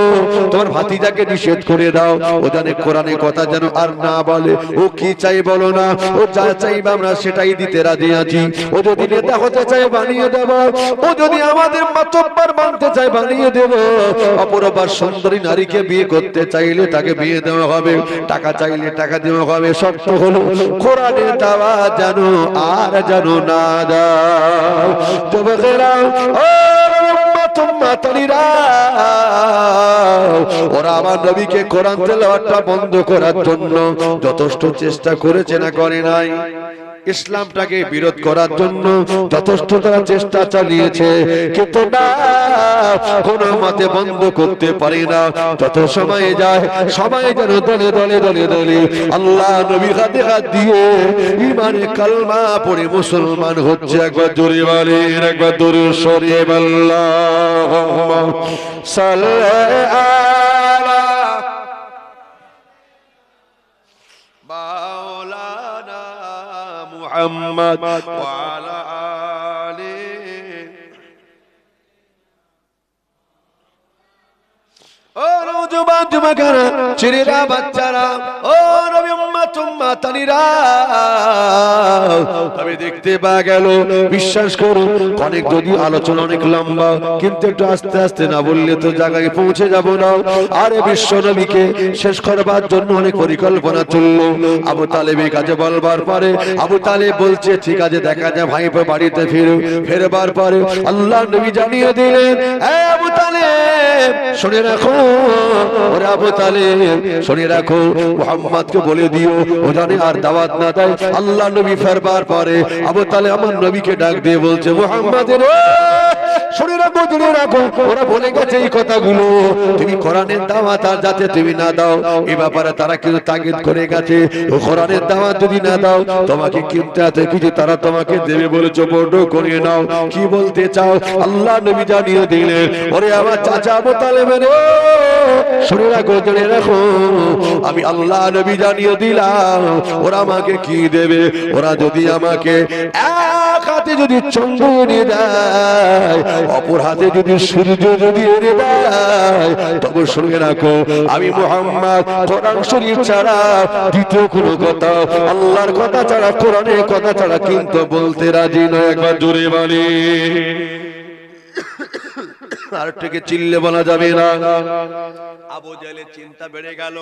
তোমার ভাতিজাকে নিষেধ করে দাও, ও জানে কোরআনের কথা যেন আর না বলে। ও কি চাই বলো না, ও যা চাইবে আমরা সেটাই দিতে রাজি আছি। ও যদি নেতা হতে চায় বানিয়ে দেব, ও যদি আমাদের মাতব্বর বানতে চায় বানিয়ে দেব। অপরবার সুন্দরী নারীকে বিয়ে করতে চাইলে তাকে বিয়ে দেওয়া হবে, টাকা চাইলে টাকা দেওয়া হবে। শর্ত হলো কোরআনের দাওয়াত যেন আর যেন না দাও। যুবকেরা ওরা আমার নবীকে কোরআন তেলাওয়াতটা বন্ধ করার জন্য যথেষ্ট চেষ্টা করেছে না করে নাই? ইসলামটাকে বিরোধ করার জন্য যথেষ্ট তারা চেষ্টা চালিয়েছে, কিন্তু না কোন মতে বন্ধ করতে পারি না। যত সময় যায় সবাই যেন দলে দলে দলে দলে আল্লাহ নবী হাতে হাত দিয়ে ইমানে কালমা পড়ে মুসলমান হচ্ছে। একবার জোরে বলেন, একবার জোরে সরে আল্লাহুম্মা সাল্লি আলা মাওলানা মুহাম্মদ ওয়া আলা আলিহি। ও নওজোয়ান যুবকেরা, ছেলেরা, বাচ্চারা, ও নবী উম্মত উম্মাতানিরা, তবে দেখতে পাওয়া গেল, বিশ্বাস করুন অনেক যদি আলোচনা অনেক লম্বা, কিন্তু একটু আস্তে আস্তে না বললে তো জায়গায় পৌঁছে যাব না। আরে বিশ্ব নবীকে শেষ করবার জন্য অনেক পরিকল্পনা চললো। আবু তালেবের কাছে বলবার পরে আবু তালেব বলছে ঠিক আছে দেখা যায় ভাইপো বাড়িতে ফেরবার পরে আল্লাহ নবী জানিয়ে দিলেন, আবু তালেব শুনে রাখো, ওরে আবু তালেব শুনে রাখো, মুহাম্মদকে বলে দিও ও জানে আর দাওয়াত না দেয়। আল্লাহ নবী ফেরবার পরে আবু তালেব আমার নবীকে ডাক দিয়ে বলছে, মুহাম্মদের শুনে রাখো, শুনে রাখো, ওরা বলে গেছে এই কথাগুলো, তুমি কোরআনের দাওয়াত আর যাতে তুমি না দাও, এই ব্যাপারে তারা কিন্তু তাগিদ করে গেছে। ও কোরআনের দাওয়াত যদি না দাও তোমাকে কিনতে আছে কিছু তারা তোমাকে দেবে বলেছো, বড় করে নাও। কি বলতে চাও? আল্লাহ নবী জানিয়ে দিলেন, ওরে আমার চাচা আবু তালেব রে শুনে রাখো, শুনে রাখো, আমি আল্লাহ নবী জানিয়ে দিলাম ওরা আমাকে কি দেবে। ওরা যদি আমাকে এক হাতে যদি চন্দ্র এনে দেয়, অপর হাতে যদি সূর্য যদি এনে দেয়, তবে শুনে রাখো আমি মুহাম্মদ কোরআন শরীফ ছাড়া দ্বিতীয় কোনো কথা, আল্লাহর কথা ছাড়া, কোরআনের কথা ছাড়া কিন্তু বলতে রাজি নয়। একবার জোরে বলি। আর থেকে চিল্লে বলা যাবে না। আবু জেহেলের চিন্তা বেড়ে গেল,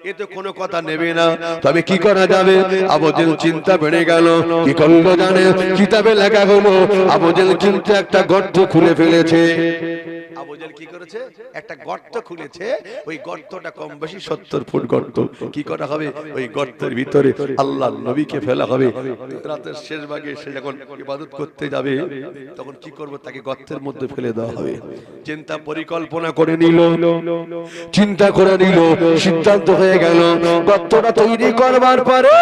এ তো কোনো কথা নেবে না, তবে কি করা যাবে? আবু জেহেল চিন্তা বেড়ে গেল, কি করলো জানে? কিতাবে লেখা হলো আবু জেহেল কিন্তু একটা গর্ত খুলে ফেলেছে। আবু জেহেল কি করেছে? একটা গর্ত খুলেছে, ওই গর্তটা কম বেশি 70 ফুট গর্ত। কি করা হবে? ওই গর্তের ভিতরে আল্লাহর নবীকে ফেলা হবে। রাতের শেষ ভাগে সে যখন ইবাদত করতে যাবে তখন কি করবে? তাকে গর্তের মধ্যে ফেলে দেওয়া হবে। চিন্তা পরিকল্পনা করে নিল, চিন্তা করে নিল, সিদ্ধান্ত হয়ে গেল। গর্তটা তৈরি করবার পরে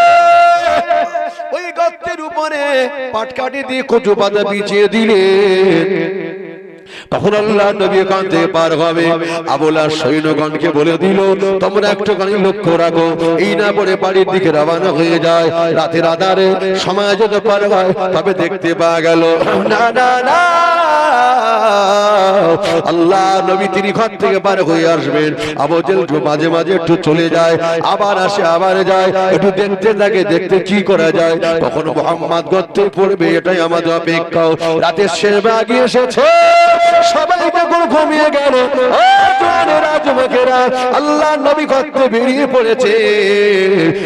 ওই গর্তের উপরে পাটকাঠি দিয়ে কচু পাতা বিছিয়ে দিলেন। তখন আল্লাহ নবী কাঁদতে পার হবে। আবু লাহাব সৈন্যগণকে বলে দিল, তোমরা একটুখানি লক্ষ্য রাখো, এই না পরে বাড়ির দিকে রওনা হয়ে যায়। রাতের আধারে সময় যদি পার হয় তবে দেখতে পাওয়া গেল না না না, আল্লাহ নবী তিনি ঘর থেকে পার হয়ে আসবেন। আবু জেহেল মাঝে মাঝে একটু চলে যায়, আবার আসে, আবার যায়, একটু দেখতে থাকে, দেখতে কি করা যায়। তখন মুহাম্মদ গর্তে পড়বে, এটাই আমাদের অপেক্ষা। রাতের শেষ ভাগে এসেছে, সবাই সবাই যখন ঘুমিয়ে গেল, আল্লাহ নবী গর্তে বেরিয়ে পড়েছে।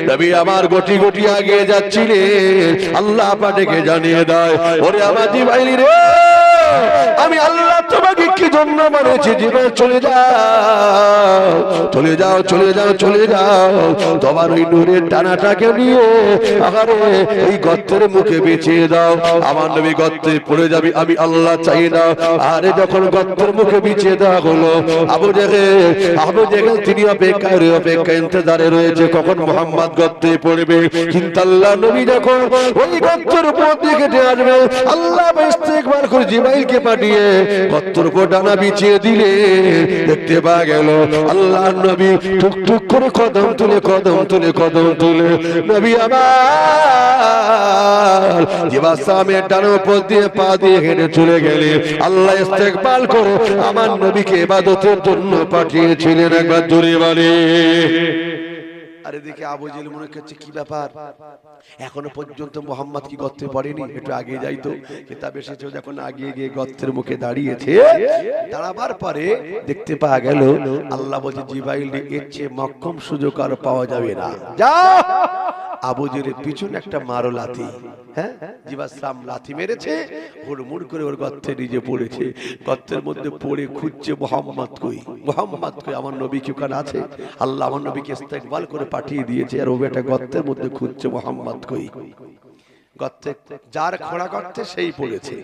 নবী আমার গটি গটি আগে যাচ্ছিলেন, আল্লাহ পাকে জানিয়ে দেয়, ওরে আমার জিবরাইল রে, আমি আল্লাহ তোমাকে কি জন্য বলেছি, জীবন চলে যাও, চলে যাও, চলে যাও, চলে যাও, তোমার ওই নূরের টানাটাকে নিয়ে আরে এই গর্তের মুখে বিছিয়ে দাও। আমার নবী গর্তে পড়ে যাবে, আমি আল্লাহ চাই না। আরে যখন গর্তের মুখে বিছিয়ে দেওয়া হলো, আবু জেহেল তিনি অপেক্ষা ইন্তজারে রয়েছে কখন মুহাম্মদ গর্তে পড়বে। কিন্তু আল্লাহ নবী যখন ওই গর্তের উপর দিকে আসবে, আল্লাহ ইস্তেগফার করে জিবরাইলকে পাঠিয়ে গর্তের উপর ডানা বিছিয়ে দিলে দেখতে পাওয়া গেল আল্লাহর নবী টুকটুক করে কদম তুলে নবী আবার জিবাসামের ডানার উপর দিয়ে পা দিয়ে হেঁটে চলে গেলে আল্লাহ ইস্তেগফার করে আমার নবীকে ইবাদতের জন্য পাঠিয়েছিলেন। একবার জোরে বলে। আরে দেখে আবু জেহেল মনে করছে কি ব্যাপার, এখনো পর্যন্ত মুহাম্মদ কি গর্তে পড়েনি, একটু আগে যাইতো। কিতাব এসেছে যখন আগে গিয়ে গর্তের মুখে দাঁড়িয়েছে, দাঁড়াবার পরে দেখতে পাওয়া গেল আল্লাহ বলছে জিবরাইল এর চেয়ে মক্কম সুযোগ আর পাওয়া যাবে না, যাও। আবু জেহেলের পিছনে একটা মারো লাথি, হ্যাঁ জিবাসাম লাথি মেরেছে, হুড়মুড় করে ওর গর্তে নিজে পড়েছে। গর্তের মধ্যে পড়ে খুঁজছে মুহাম্মদ কই, আমার নবী কি ওখানে আছে? আল্লাহ আমার নবীকে ইস্তেগফার করে পাঠিয়ে দিয়েছে, আর ও বেটা গর্তের মধ্যে খুঁজছে মুহাম্মদ কই। গর্তে যার খোঁড়া গর্তে সেই পড়েছে,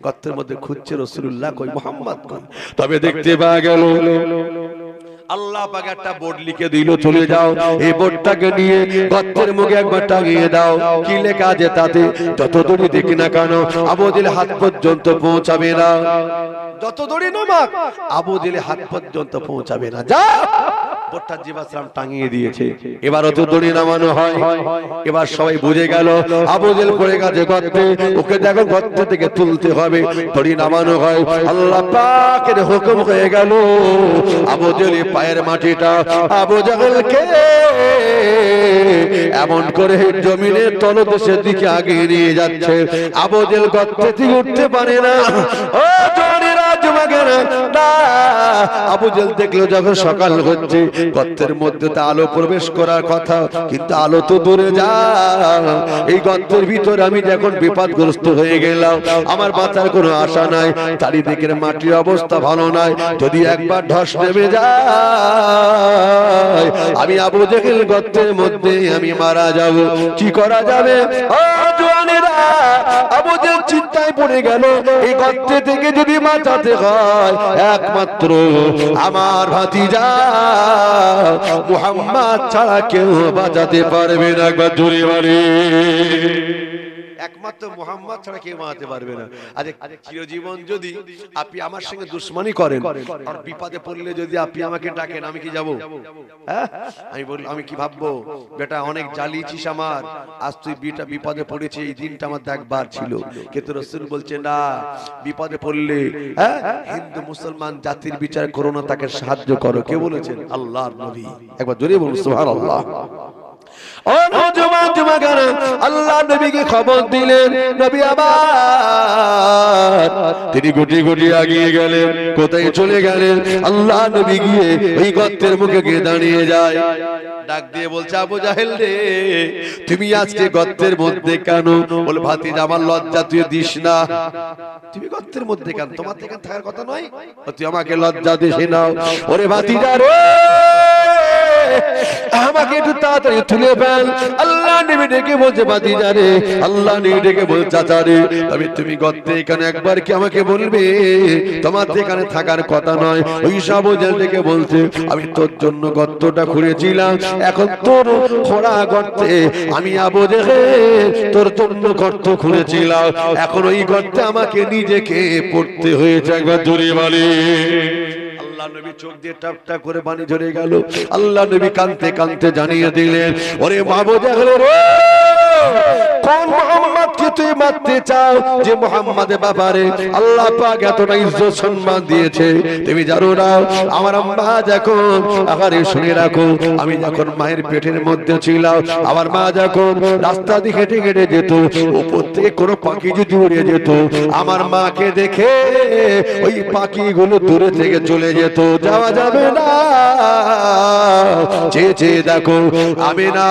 গর্তের মধ্যে খুঁজছে রাসূলুল্লাহ কই, মুহাম্মদ কই। তবে দেখতে পাওয়া গেল আল্লাহ পাক একটা বোর্ড লিখে দিল, চলে যাও, এই বোর্ডটাকে নিয়ে গর্তের মুখে একবার টাঙিয়ে দাও। কি লেখা আছে তাতে? যত দূরই দেখি না কেন আবু জেহেল হাত পর্যন্ত পৌঁছাবে না, যত দূরই নামাক আবু জেহেল হাত পর্যন্ত পৌঁছাবে না, যা। বোর্ডটা জিবাসাম টাঙিয়ে দিয়েছে, এবার অত দড়ি নামানো হয়। এবার সবাই বুঝে গেল আবু জেহেল পড়ে গেছে গর্তে, ওকে দেখো গর্ত থেকে তুলতে হবে, দড়ি নামানো হয়। আল্লাহ পাকের হুকুম হয়ে গেল আবু জেহেল পায়ের মাটিটা আবু জেহেলকে এমন করে জমিনের তলদেশের দিকে আগিয়ে নিয়ে যাচ্ছে, আবু জেহেল গর্ত থেকে উঠতে পারে না। ও জওয়ানেরা যুবকেরা, না। আবু জেহেল দেখলো যখন সকাল হচ্ছে, গর্তের মধ্যে তো আলো প্রবেশ করার কথা, কিন্তু আলো তো দূরে যা, এই গর্তের ভিতরে আমি যখন বিপদগ্রস্ত হয়ে গেলাম, আমার বাঁচার কোনো আশা নাই, চারিদিকের মাটির অবস্থা ভালো নাই, যদি একবার ধস নেমে যায় আমি আবু জেহেল গর্তের মধ্যে আমি মারা যাব, কি করা যাবে? ও জওয়ানেরা, আবু জেহেল চিন্তায় পড়ে গেল, এই গর্ত থেকে যদি বাঁচাতে হয় একমাত্র আমার ভাতিজা মুহাম্মদ ছাড়া কেউ বাঁচাতে পারবে না। একবার জোরে বলে, একমাত্র মুহাম্মদ ছাড়া কেউ বাঁচাতে পারবে না। আজ চিরজীবন যদি আপনি আমার সঙ্গে দুশমনি করেন আর বিপদে পড়লে যদি আপনি আমাকে ডাকেন, আমি কি যাব? হ্যাঁ, আমি বলি আমি কি ভাববো, বেটা অনেক জ্বালিয়েছিস আমার, আজ তুই বিপদে পড়েছে, এই দিনটা আমার দেখবার ছিল। কিন্তু রাসূল বলছে না, বিপদে পড়লে হ্যাঁ হিন্দু মুসলমান জাতির বিচার করো না, তাকে সাহায্য করো। কে বলেছেন? আল্লাহর নবী। একবার জোরে বলুন সুবহানাল্লাহ। ও নওজওয়ান যুবকেরা, আল্লাহ নবীকে খবর দিলেন, নবী আবার তিনি গুটি গুটি এগিয়ে গেলেন। কোথায় চলে গেলেন? আল্লাহ নবী গিয়ে ওই গর্তের মুখে গিয়ে দাঁড়িয়ে যায়, ডাক দিয়ে বলছে আবু জেহেল রে, তুমি আজকে গর্তের মধ্যে কেন? বল ভাতিজা আমার লজ্জা তুই দিস না, তুমি গর্তের মধ্যে কেন? তোমার এখানে থাকার কথা নয়, তুই আমাকে লজ্জা দিস না। ওরে ভাতিজা রে, আমাকে একটু তাড়াতাড়ি তুলে ফেল। আল্লাহ নবী ডেকে বলছে ভাতিজা রে, আল্লাহ নবী ডেকে বলছে চাচা রে, তবে তুমি গর্তে এখানে একবার কি আমাকে বলবে? তোমার এখানে থাকার কথা নয়। ওই আবু জেহেল ডেকে বলছে আমি তোর জন্য গর্তটা খুঁড়েছিলাম, এখন তোর খোঁড়া গর্তে আমি আবু জেহেল তোর জন্য গর্ত খুঁড়েছিলাম, এখন ওই গর্তে আমাকে নিজেকে পড়তে হয়েছে। একবার জোরে বলে। আল্লাহ নবী চোখ দিয়ে টাপ টাপ করে পানি ঝরে গেল। আল্লাহ নবী কাঁদতে কাঁদতে জানিয়ে দিলেন, ওরে আবু জেহেল রে, কোন মুহাম্মদকে তুই মারতে চাও যে মুহাম্মাদের ব্যাপারে আল্লাহ পাক এতটা ইজ্জত সম্মান দিয়েছে তুমি জানো না আমার আম্মা যখন আগারে শুনে রাখো আমি যখন মায়ের পেটের মধ্যে ছিলাম আমার মা যখন রাস্তা দিয়ে হেঁটে হেঁটে যেত উপর থেকে কোনো পাখি যদি উড়ে যেত আমার মাকে দেখে ওই পাখিগুলো দূরে থেকে চলে যেত যাওয়া যাবে না চেয়ে চেয়ে দেখো আমি না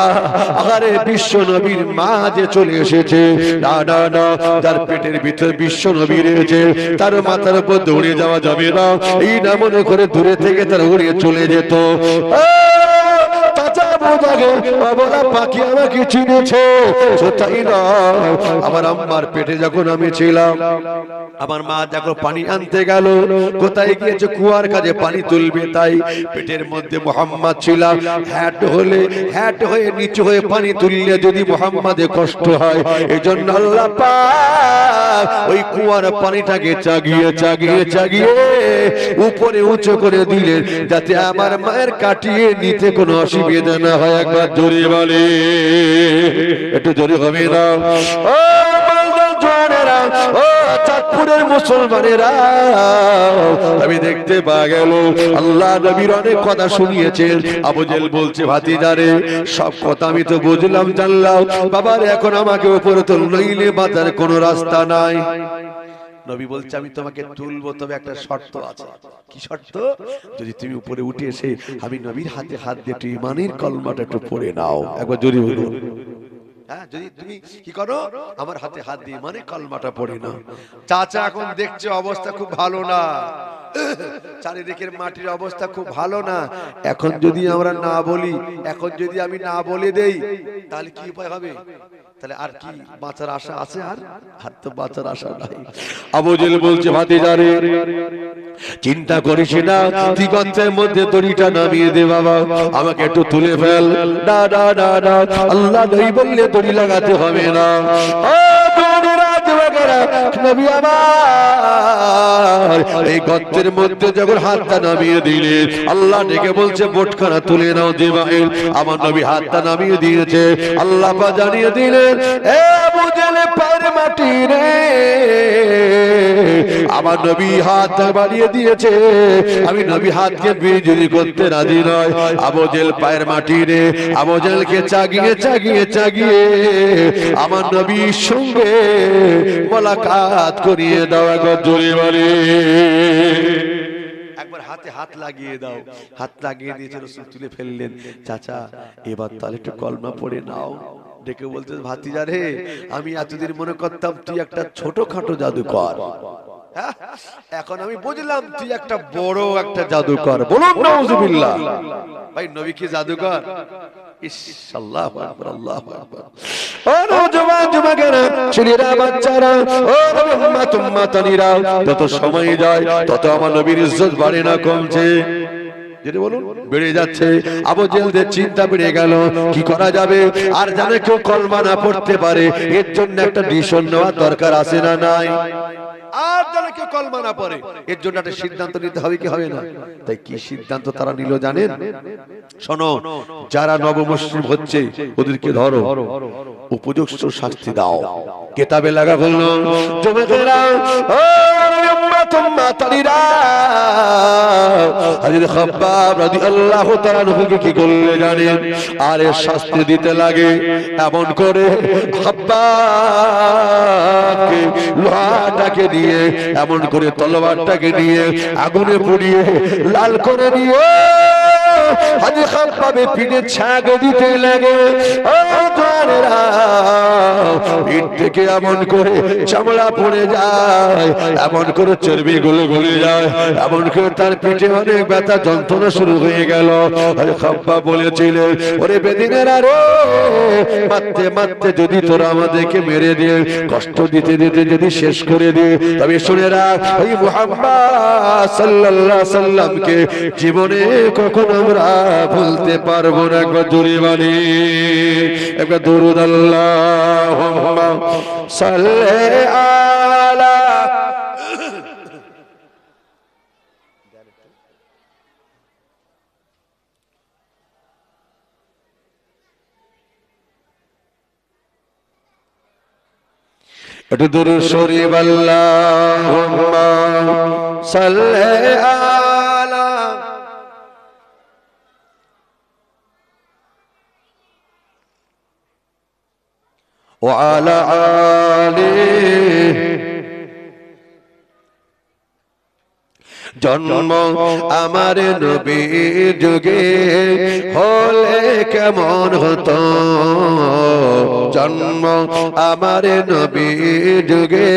আরে বিশ্ব নবীর মা যে চলে এসেছে না না না তার পেটের ভিতরে বিশ্ব নবী রয়েছে তার মাথার উপর দৌড়ে যাওয়া যাবে না এই না মনে করে দূরে থেকে তার উড়ে চলে যেত পাখি আমাকে চিনেছে তাই না আমার আম্মার পেটে যখন আমি ছিলাম আমার মা যখন পানি আনতে গেল কোথায় গিয়েছে কুয়ার কাছে পানি তুলবে তাই পেটের মধ্যে মুহাম্মদ ছিলাম হ্যাট হয়ে নিচু হয়ে পানি তুললে যদি মুহাম্মাদের কষ্ট হয় এজন্য আল্লাহ পাক ওই কুয়ার পানিটাকে চাগিয়ে চাগিয়ে চাগিয়ে উপরে উঁচু করে দিলেন যাতে আমার মায়ের কাটিয়ে নিতে কোনো অসুবিধা না হয় একবার জোরে বলে একটু জোরে হবে না ও জওয়ানেরা ও চাঁদপুরের মুসলমানেরা আমি দেখতে পাওয়া গেল আল্লাহ নবীর অনেক কথা শুনিয়েছেন আবু জেল বলছে ভাতিজারে সব কথা আমি তো বুঝলাম জানলাম বাবার এখন আমাকে উপরে তো নইলে বাঁচার কোনো রাস্তা নাই নবী বলছে আমি তোমাকে তুলবো তবে একটা শর্ত আছে কি শর্ত যদি তুমি উপরে উঠে এসে আমি নবীর হাতে হাত দিয়ে একটু ইমানের কলমাটা একটু পড়ে নাও একবার জোরে বলুন হ্যাঁ যদি তুমি কি করো আমার হাতে হাত দিয়ে মানে কলমাটা পড়ে নাও চাচা এখন দেখছে অবস্থা খুব ভালো না চারিদিকের মাটির অবস্থা খুব ভালো না এখন যদি আমরা না বলি এখন যদি আমি না বলে দেই তাহলে কি উপায় হবে তাহলে আর কি বাঁচার আশা আছে আর তো বাঁচার আশা নাই আবু জেল বলছে ভাতিজারে চিন্তা করিস না দিগন্তের মধ্যে দড়িটা নামিয়ে দে বাবা আমাকে একটু তুলে ফেল না না না না আল্লাহ নবী বললে দড়ি লাগাতে হবে না নবী আমার এই গর্তের মধ্যে যখন হাতটা নামিয়ে দিলে আল্লাহ ডেকে বলছে বোটখানা তুলে নাও জিবরাইল আমার নবী হাতটা নামিয়ে দিয়েছে আল্লাহ পাক জানিয়ে দিলেন এ আবু জেল পায়ের মাটি রে আমার নবী হাত বাড়িয়ে দিয়েছে আমি নবী হাতকে বিজুরি করতে রাজি নয় আবু জেল পায়ের মাটি রে আবু জেলকে চাগিয়ে চাগিয়ে চাগিয়ে আমার নবীর সঙ্গে মোলাকাত করিয়ে দাও একবার জোরে বলে একবার হাতে হাত লাগিয়ে দাও হাত লাগিয়ে দিয়েছে রাসূল তুলে ফেললেন চাচা এবার তাহলে একটু কলমা পড়ে নাও ডেকে বলতে ভাতিজা রে আমি এতদিন মনে করতাম তুই একটা ছোটখাটো জাদুকর এখন আমি বুঝলাম তুই একটা বড় একটা জাদুকর বলুন নাউজুবিল্লাহ ভাই নবী কি জাদুকর আল্লাহু আকবার আল্লাহু আকবার ও নওজওয়ান যুবকেরা ছেলেরা বাচ্চারা ও উম্মাতুম্মাতানিরা যত সময় যায় তত আমার নবীর ইজ্জত বাড়ে না কমছে যেটা বলুন বেড়ে যাচ্ছে আবু জেলদের চিন্তা বেড়ে গেল কি করা যাবে আর জানে কেউ কলমা না পড়তে পারে এর জন্য একটা ডিসিশন নেওয়া দরকার আছে না নাই আর জানে কেউ কলমা না পড়ে এর জন্য একটা সিদ্ধান্ত নিতে হবে কি হবে না তাই কি সিদ্ধান্ত তারা নিল জানেন শোনো যারা নবমুসলিম হচ্ছে ওদেরকে ধরো উপযুক্ত শাস্তি দাও কিতাবে লাগা বললো যুবকেরা ও উম্মাতুম্মাতানিরা হযরত খাব্বাব রাদিয়াল্লাহু তাআলা আনহুকে কি করলে জানেন আরে শাস্তি দিতে লাগে এমন করে খাব্বাবকে লোহাটাকে দিয়ে এমন করে তলোয়ারটাকে নিয়ে আগুনে পুড়িয়ে লাল করে দিয়ে হযরত খাব্বাবের পিঠে ছাগ দিতে লাগে ও জানেরা পিঠ থেকে এমন করে চামড়া পড়ে যায় এমন করে চর্বি গুলো গলে যায় এমন করে তার পিঠে অনেক ব্যথা যন্ত্রণা শুরু হয়ে গেল আরে খাব্বাব বলেছিলেন ওরে বেদিনেরা রে মারতে মারতে যদি তোরা আমাদেরকে মেরে দিয়ে কষ্ট দিতে দিতে যদি শেষ করে দে তবে শুনে রাখ ওই মুহাম্মদ সাল্লাল্লাহু আলাইহি সাল্লামকে জীবনে কখনো আমরা ভুলতে পারবো না একবার জোরে বলি একবার দরুদ আল্লাহুম্মা সাল্লি আলা একটু দুরূদ শরীফ আল্লাহুম্মা সাল্লি আলা ওয়া আলা আলিহি। জন্ম আমার নবীর যুগে হলে কেমন হতো, জন্ম আমার নবীর যুগে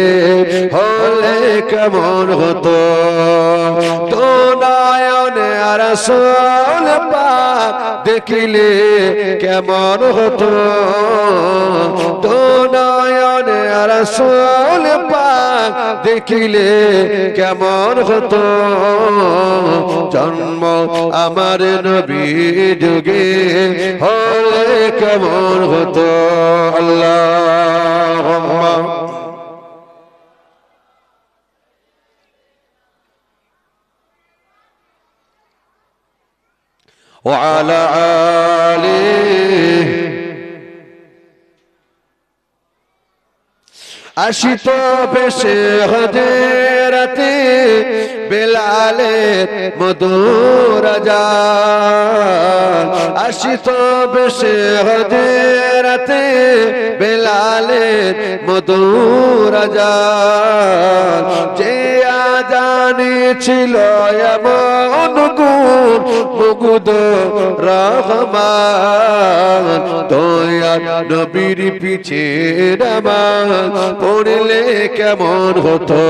হলে কেমন হতো। তো নয়নে রাসূল পাক দেখিলে কেমন হতো, তো নয়নে রাসূল পাক দেখিলে কেমন হতো। জন্ম আমার নবীর যুগে হলে কেমন হতো। আল্লাহুম্মা ওয়া আলা আলিহি। আসিত বেশে হযরতে বেলালের মধুর আযান, আসিত বেশে হযরতে বেলালের মধুর আযান। যে আযানে ছিল এমন গুণ মুগ্ধ রহমান, দয়ার নবীর পিছে নামাজ পড়লে কেমন হতো,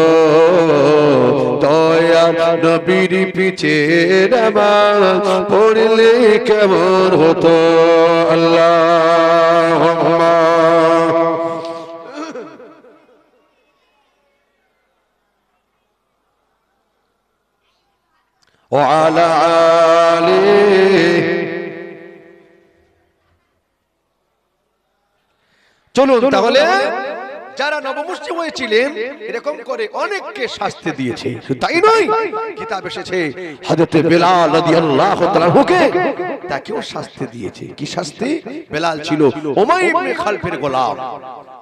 দয়ার নবীর পিছে নামাজ পড়লে কেমন হতো। আল্লাহুম্মা ওয়া আলা আলিহি। চলুন তাহলে যারা নবমুসলিম হয়েছিলেন এরকম করে অনেককে শাস্তি দিয়েছে, তাই নয় কিতাব এসেছে হযরত বেলাল রাদিয়াল্লাহু তাআলা হুকে তাকেও শাস্তি দিয়েছে। কি শাস্তি? বেলাল ছিল উমাইয়া ইবনে খালফের গোলাম।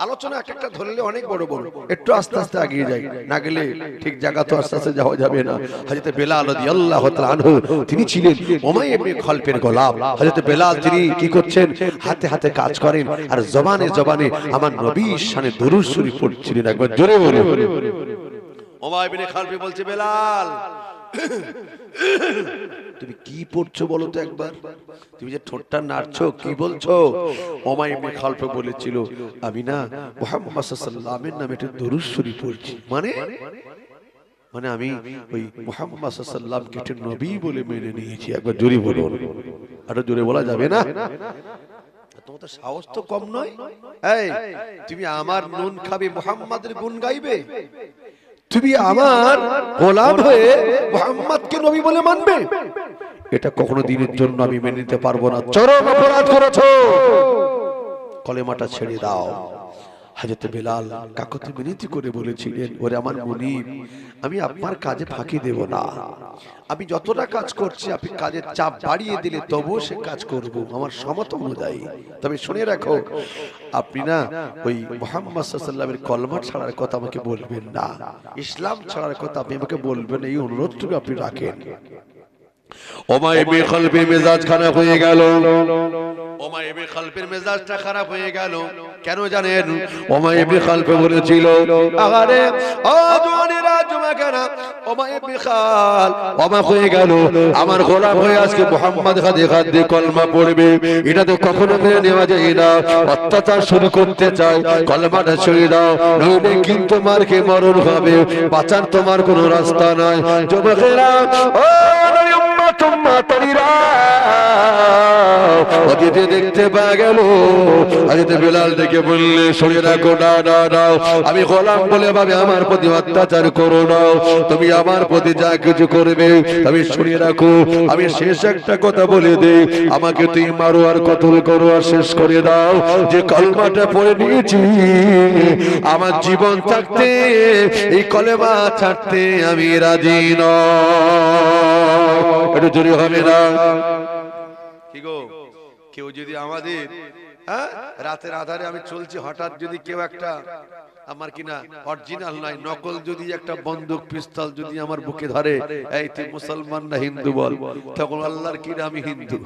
আলোচনা একটা ধরলে অনেক বড় বড়, একটু আস্তে আস্তে এগিয়ে যাই, না গেলে ঠিক জায়গা তো আস্তে আস্তে যাওয়া যাবে না। হযরত বেলাল রাদিয়াল্লাহু তাআলা আনহু তিনি ছিলেন উমাইয়া ইবনে খালফের গোলাম। হযরত বেলাল তিনি কি করছেন? হাতে হাতে কাজ করেন আর জবানে জবানে আমার নবীর শানে দুরূদ শরীফ পড়ছিলেন। একবার জোরে বলে উমাইয়া ইবনে খালফি বলছে, বেলাল তুমি কি পড়ছো বলো তো একবার, তুমি যে ঠোঁটটা নাড়ছো কি বলছো? উমাইয়া ইবনে খালফি বলেছিল, আমি না মুহাম্মদ সাল্লাল্লাহু আলাইহি ওয়াসাল্লামের নামে একটা দুরূদ শরীফ পড়ছি। মানে আমি ওই মুহাম্মদ সাল্লাল্লাহু আলাইহি ওয়াসাল্লামকে একটা নবী বলে মেনে নিয়েছি। একবার জোরে বলুন, আরো জোরে বলা যাবে না? তোমাদের সাহস তো কম নয়। এই তুমি আমার নুন খাবে, মুহাম্মাদের গুণ গাইবে, তুমি আমার গোলাম হয়ে মুহাম্মদকে নবী বলে মানবে? এটা কখনো দিনের জন্য আমি মেনে নিতে পারবো না। চরম অপরাধ করেছো, কলেমাটা ছেড়ে দাও। হযরত বেলাল কাকতি মিনতি করে বলেছিলেন, ওরে আমার মুনিব, আমি আপনার কাজে ফাঁকি দেব না। আমি যতটা কাজ করছি আপনি কাজের চাপ বাড়িয়ে দিলে তবুও সে কাজ করব আমার সমর্থ অনুযায়ী। তবে শুনে রাখো, আপনি না ওই মুহাম্মদ সাল্লাল্লাহু আলাইহি ওয়াসাল্লামের কলমা ছাড়ার কথা আমাকে বলবেন না, ইসলাম ছাড়ার কথা আপনি আমাকে বলবেন, এই অনুরোধটুকু আপনি রাখেন। উমাইয়া ইবনে খালফের মেজাজ খারাপ হয়ে গেল। উমাইয়া ইবনে খালফের মেজাজটা খারাপ হয়ে গেল। কেন জানেন? উমাইয়া ইবনে খালফ বলেছিল, আরে ও জওয়ানেরা জমাকানা, উমাইয়া ইবনে খাল অবাক হয়ে গেল, আমার গোলাম হয়ে আজকে মুহাম্মদ খাদে খাদে কলমা পড়বে, এটা তো কখনো মেনে নেওয়া যায় না। অত্যাচার শুরু করতে চাই, কলমাটা ছেড়ে দাও, নইলে কিন্তু মারকে মরণ হবে, বাঁচার তোমার কোনো রাস্তা নাই। যুবকেরা, ও দেখতে পাওয়া গেল হযরত বেলাল ডেকে বললে, শুনে রাখো, না না না, আমি গোলাম বলে ভাবে আমার প্রতি অত্যাচার করো না, তুমি আমার প্রতি যা কিছু করবে আমি শুনে রাখো। আমি শেষ একটা কথা বলে দেই, আমাকে তুই মারো আর কতল করো আর শেষ করে দাও, যে কলমাটা পড়ে নিয়েছি আমার জীবন থাকতে এই কলেমা ছাড়তে আমি রাজি নই। এটা জোরে হবে না? কি গো, কেউ যদি আমাদের হ্যাঁ, রাতের আধারে আমি চলছি, হঠাৎ যদি কেউ একটা আমার কিনা অরিজিনাল নাই নকল যদি একটা বন্দুক পিস্তল যদি আমার বুকে ধরে, এই তুই মুসলমান না হিন্দু বল, তখন আল্লাহর কিনা আমি হিন্দু।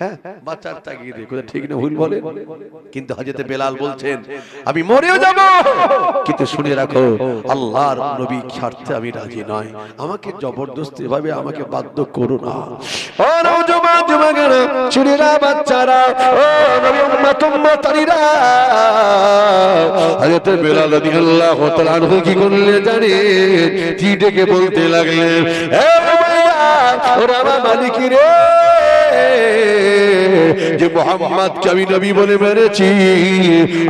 হ্যাঁ, বাচ্চার তাগিদে কথা ঠিক না ভুল বলে। কিন্তু হযরত বেলাল বলছেন আমি মরেও যাব, কিন্তু শুনে রাখো আল্লাহর নবী ছাড়তে আমি রাজি নই, আমাকে জবরদস্তি ভাবে আমাকে বাধ্য করো না। ও নওজোয়ান যুবকেরা, ছেলেরা, বাচ্চারা, ও নবী উম্মত উম্মতারিরা, হযরত বেলাল রাদিয়াল্লাহু তাআলা আনহু কি করলেন জানেন? কি ডেকে বলতে লাগলেন, হে উমাইয়া, ওরে আমার মালিক রে, যে মুহাম্মদকে আমি নবী বলে মেরেছি,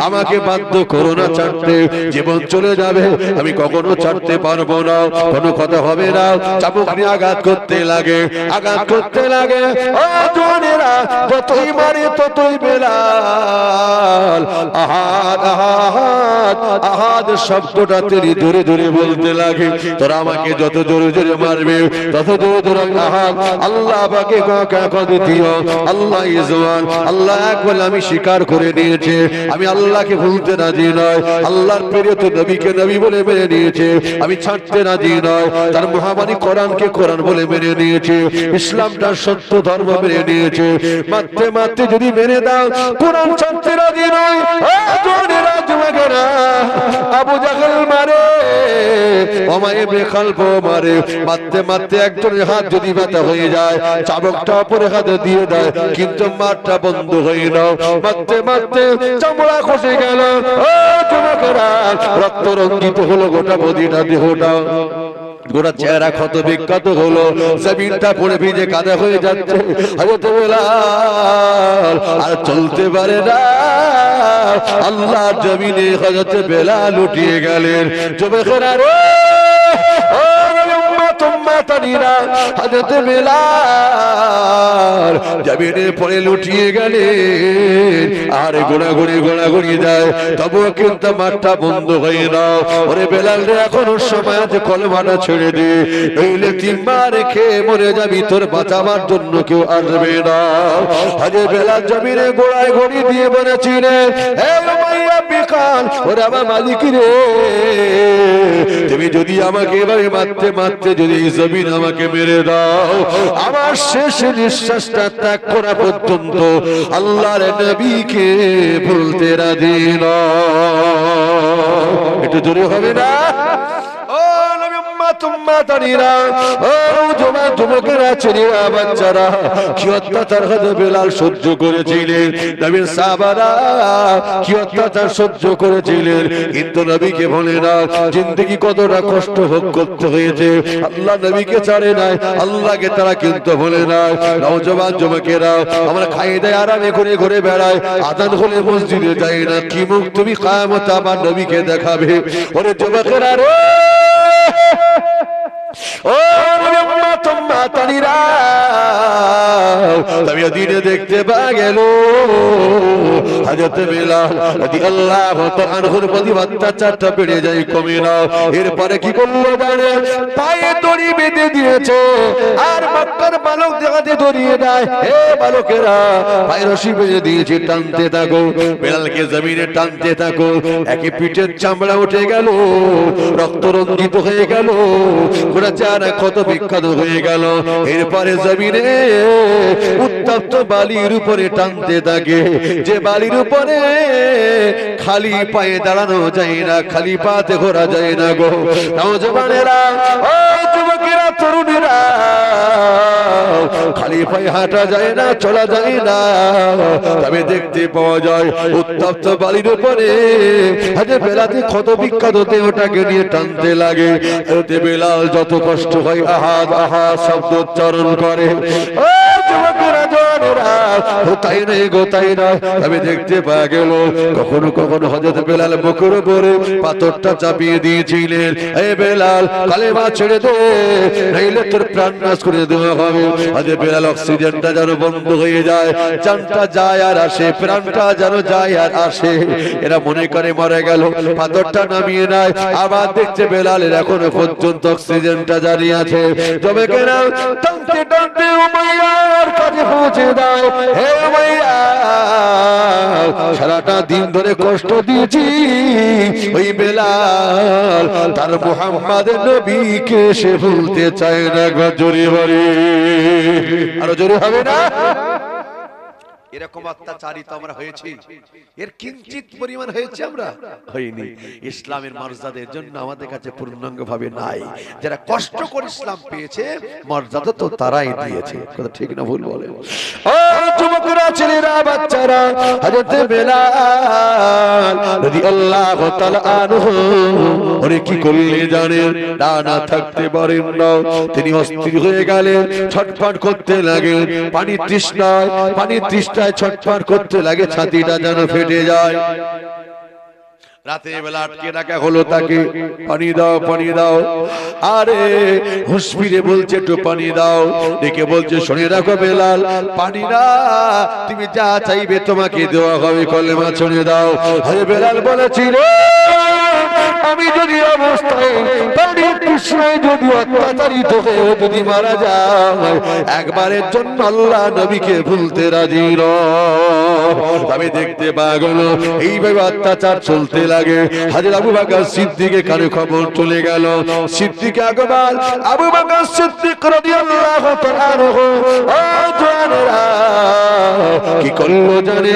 আমাকে বাধ্য করো না ছাড়তে, জীবন চলে যাবে, আমি কখনো ছাড়তে পারবো না, কোনো কথা হবে না। চাবুক নিয়ে আঘাত করতে লাগে, আঘাত করতে লাগে। ও জওয়ানেরা, যতই মারে ততই বেলাল আহাদ আহাদ আহাদ শব্দটা তিনি ধরে ধরে বলতে লাগে। তোরা আমাকে যত জোরে জোরে মারবে তত জোরে জোরে আহাদ। আল্লাহ পাকে কথা দিও, আল্লাহ ইজওয়ান, আল্লাহ এক বলে আমি স্বীকার করে নিয়েছে, আমি আল্লাহকে ভুলতে রাজি নয়, আল্লাহর প্রিয় নবীকে নবী বলে মেনে নিয়েছে, আমি ছাড়তে রাজি নয়, তার মহাবাণী কোরআনকে কোরআন বলে মেনে নিয়েছে, ইসলামটা সত্য ধর্ম মেনে নিয়েছে। মারতে মারতে যদি মেনে দাও, কোরআন ছাড়তে রাজি নয়। আবু জাহল মারে, ওমাইয়া ইবনে খালফ মারে, মারতে মারতে একজনের হাত যদি ব্যথা হয়ে যায়, চাবুকটা অপরের হাতে দিয়ে দেয়, কিন্তু মারটা বন্ধ হয়ে না। মারতে মারতে চামড়া খসে গেল, ও যুবকেরা, রক্ত রঞ্জিত হলো গোটা বডিটা, দেহটা, গোটা চেহারা ক্ষত বিক্ষত হলো, জমিনটা পড়ে ভিজে কাদা হয়ে যাচ্ছে। হযরত বেলাল আর চলতে পারে না, আল্লাহ জমিনে হযরত বেলাল উঠিয়ে গেলেন। যুবকেরা রে, ও উম্মত উম্মতানিরা, হযরত বেলাল জমিনে পড়ে লুটিয়ে গেলেন, আর গোড়াগড়ি গোড়াগড়ি যায়, তবুও কিন্তু মাঠটা বন্ধ হয়ে না। ওরে বেলাল রে, এখনো সময় আছে, কলমাটা ছেড়ে দে, নইলে তিনবার রেখে মরে যাবি, তোর বাঁচাবার জন্য কেউ আসবে না। হযরত বেলাল জমিনে গোড়ায় গড়ি দিয়ে বলেছিলেন, হে উমাইয়া বিকাল, ওরে আমার মালিক রে, তুমি যদি আমাকে এভাবে মারতে মারতে যদি জমিন আমাকে মেরে দাও, আমার শেষ নিঃশ্বাসটা ত্যাগ করা পর্যন্ত আল্লাহর নবীকে ভুলতে রাজি না। একটু জোরে হবে না? ও নবী উম্মত উম্মতানিরা, ও জওয়ান যুবকেরা, ছেলেরা, বাচ্চারা, কি অত্যাচার হযরত বেলাল সহ্য করেছিলেন, নবীর সাহাবারা কি অত্যাচার সহ্য করেছিলেন, কিন্তু নবীকে বলে না জিন্দেগি কতটা কষ্ট ভোগ করতে হয়েছে, আল্লাহ নবীকে ছাড়ে নাই, আল্লাহকে তারা কিন্তু বলে না। নওজোয়ান যুবকেরা, আমরা খাই দেয় আরামে ঘুরে ঘুরে বেড়াই, আযান হলে মসজিদে যাই না, কি মুখ তুমি কিয়ামতে আমার নবীকে দেখাবে? ওরে যুবকেরা রে, ও নবী উম্মত উম্মতানিরা, তবে দিনে দেখতে পাওয়া গেল হযরত বেলাল রাদিয়াল্লাহু তাআলা আনহুর প্রতি অত্যাচারটা বেড়ে যায়, কমে না। এরপরে কি করলো জানে? পায়ে দড়ি বেঁধে দিয়েছে, আর মক্কার বালক দেখাতে ধরিয়ে দেয়, হে বালকেরা, পায়ে রশি বেঁধে দিয়েছে, টানতে থাকো, বেলালকে জমিনে টানতে থাকো। একে পিঠের চামড়া উঠে গেল, রক্ত রঞ্জিত হয়ে গেল, গোটা চেহারা ক্ষত বিক্ষত হয়ে গেল। এরপরে জমিনে উত্তপ্ত বালির উপরে টানতে থাকে, যে বালির উপরে খালি পায়ে দাঁড়ানো যায় না, খালি পাতে ঘোরা যায় না গো। নওজওয়ানেরা, ও যুবকেরা, তরুণীরা, খালি পায়ে হাঁটা যায় না, চলা যায় না, তবে দেখতে পাওয়া যায় উত্তপ্ত বালির উপরে হযরত বেলাল ক্ষত বিক্ষত দেহটাকে নিয়ে টানতে লাগে। হযরত বেলাল যত কষ্ট হয় আহাদ আহাদ শব্দ উচ্চারণ করে। ও যুবকেরা, জওয়ানেরা, তাই নাই গো, তাই না। আমি দেখতে পাওয়া গেল কখনো কখনো হযরত বেলাল বুকের উপরে পাথরটা চাপিয়ে দিয়েছিলেন, এ বেলাল কালেমা ছেড়ে দে, নইলে তোর প্রাণ নাশ করে দেওয়া হবে। হযরত বেলাল অক্সিজেনটা যেন বন্ধ হয়ে যায়, জানটা যায় আর আসে, প্রাণটা যেন যায় আর আসে, এরা মনে করে মরে গেল, পাথরটা নামিয়ে নেয়, আবার দেখছে বেলালের এখনো পর্যন্ত অক্সিজেনটা জারি আছে। তবে কেন টানতে টানতে উমাইয়ার কাছে পৌঁছে বলে দাও, হে মাইয়া সারাটা দিন ধরে কষ্ট দিয়েছি ওই বেলাল তার মুহাম্মদ নবীকে সে ভুলতে চায় না। একবার জোরে বলে, আরো জোরে হবে না? এরকম অত্যাচারিত আমরা হয়েছি, এর কিঞ্চিত পরিমাণ হয়েছে আমরা হইনি। ইসলামের মর্যাদার জন্য আমাদের কাছে পূর্ণাঙ্গ ভাবে নাই। যারা কষ্ট করে ইসলাম পেয়েছে মর্যাদা তো তারাই দিয়েছে। কথা ঠিক না ভুল বলে? ও যুবকরা, ছেলেরা, বাচ্চারা, হযরত বেলাল রাদিয়াল্লাহু তাআলা আনহু ওরে কি করলে জানেন? না থাকতে পারেন না, তিনি অস্থির হয়ে গেলেন, ছটফট করতে লাগেন। পানি তৃষ্ণায় ছটফট করতে লাগে, ছাতিটা যেন ফেটে যায়। রাতে বেলা আটকে রাখা হলো তাকে, পানি দাও পানি দাও। আরে হুঁশ ফিরে বলছে একটু পানি দাও, ডেকে বলছে শুনে রাখো বেলাল, পানি না, তুমি যা চাইবে তোমাকে দেওয়া হবে, কলেমা শুনে দাও। আরে বেলাল বলেছিল আমি যদি অবস্থায় পানির তৃষ্ণায় যদি অত্যাচারিত হয়ে যদি মারা যায়, একবারের জন্য আল্লাহ নবীকে ভুলতে রাজি নয়। আমি দেখতে পাওয়া গেল এইভাবে অত্যাচার চলতে লাগে। হযরত আবু বকর সিদ্দিকের কানে খবর চলে গেল। সিদ্দিক আকবর আবু বকর সিদ্দিক রাদিয়াল্লাহু তাআলা আনহু ও জানেরা কি করলো জানে?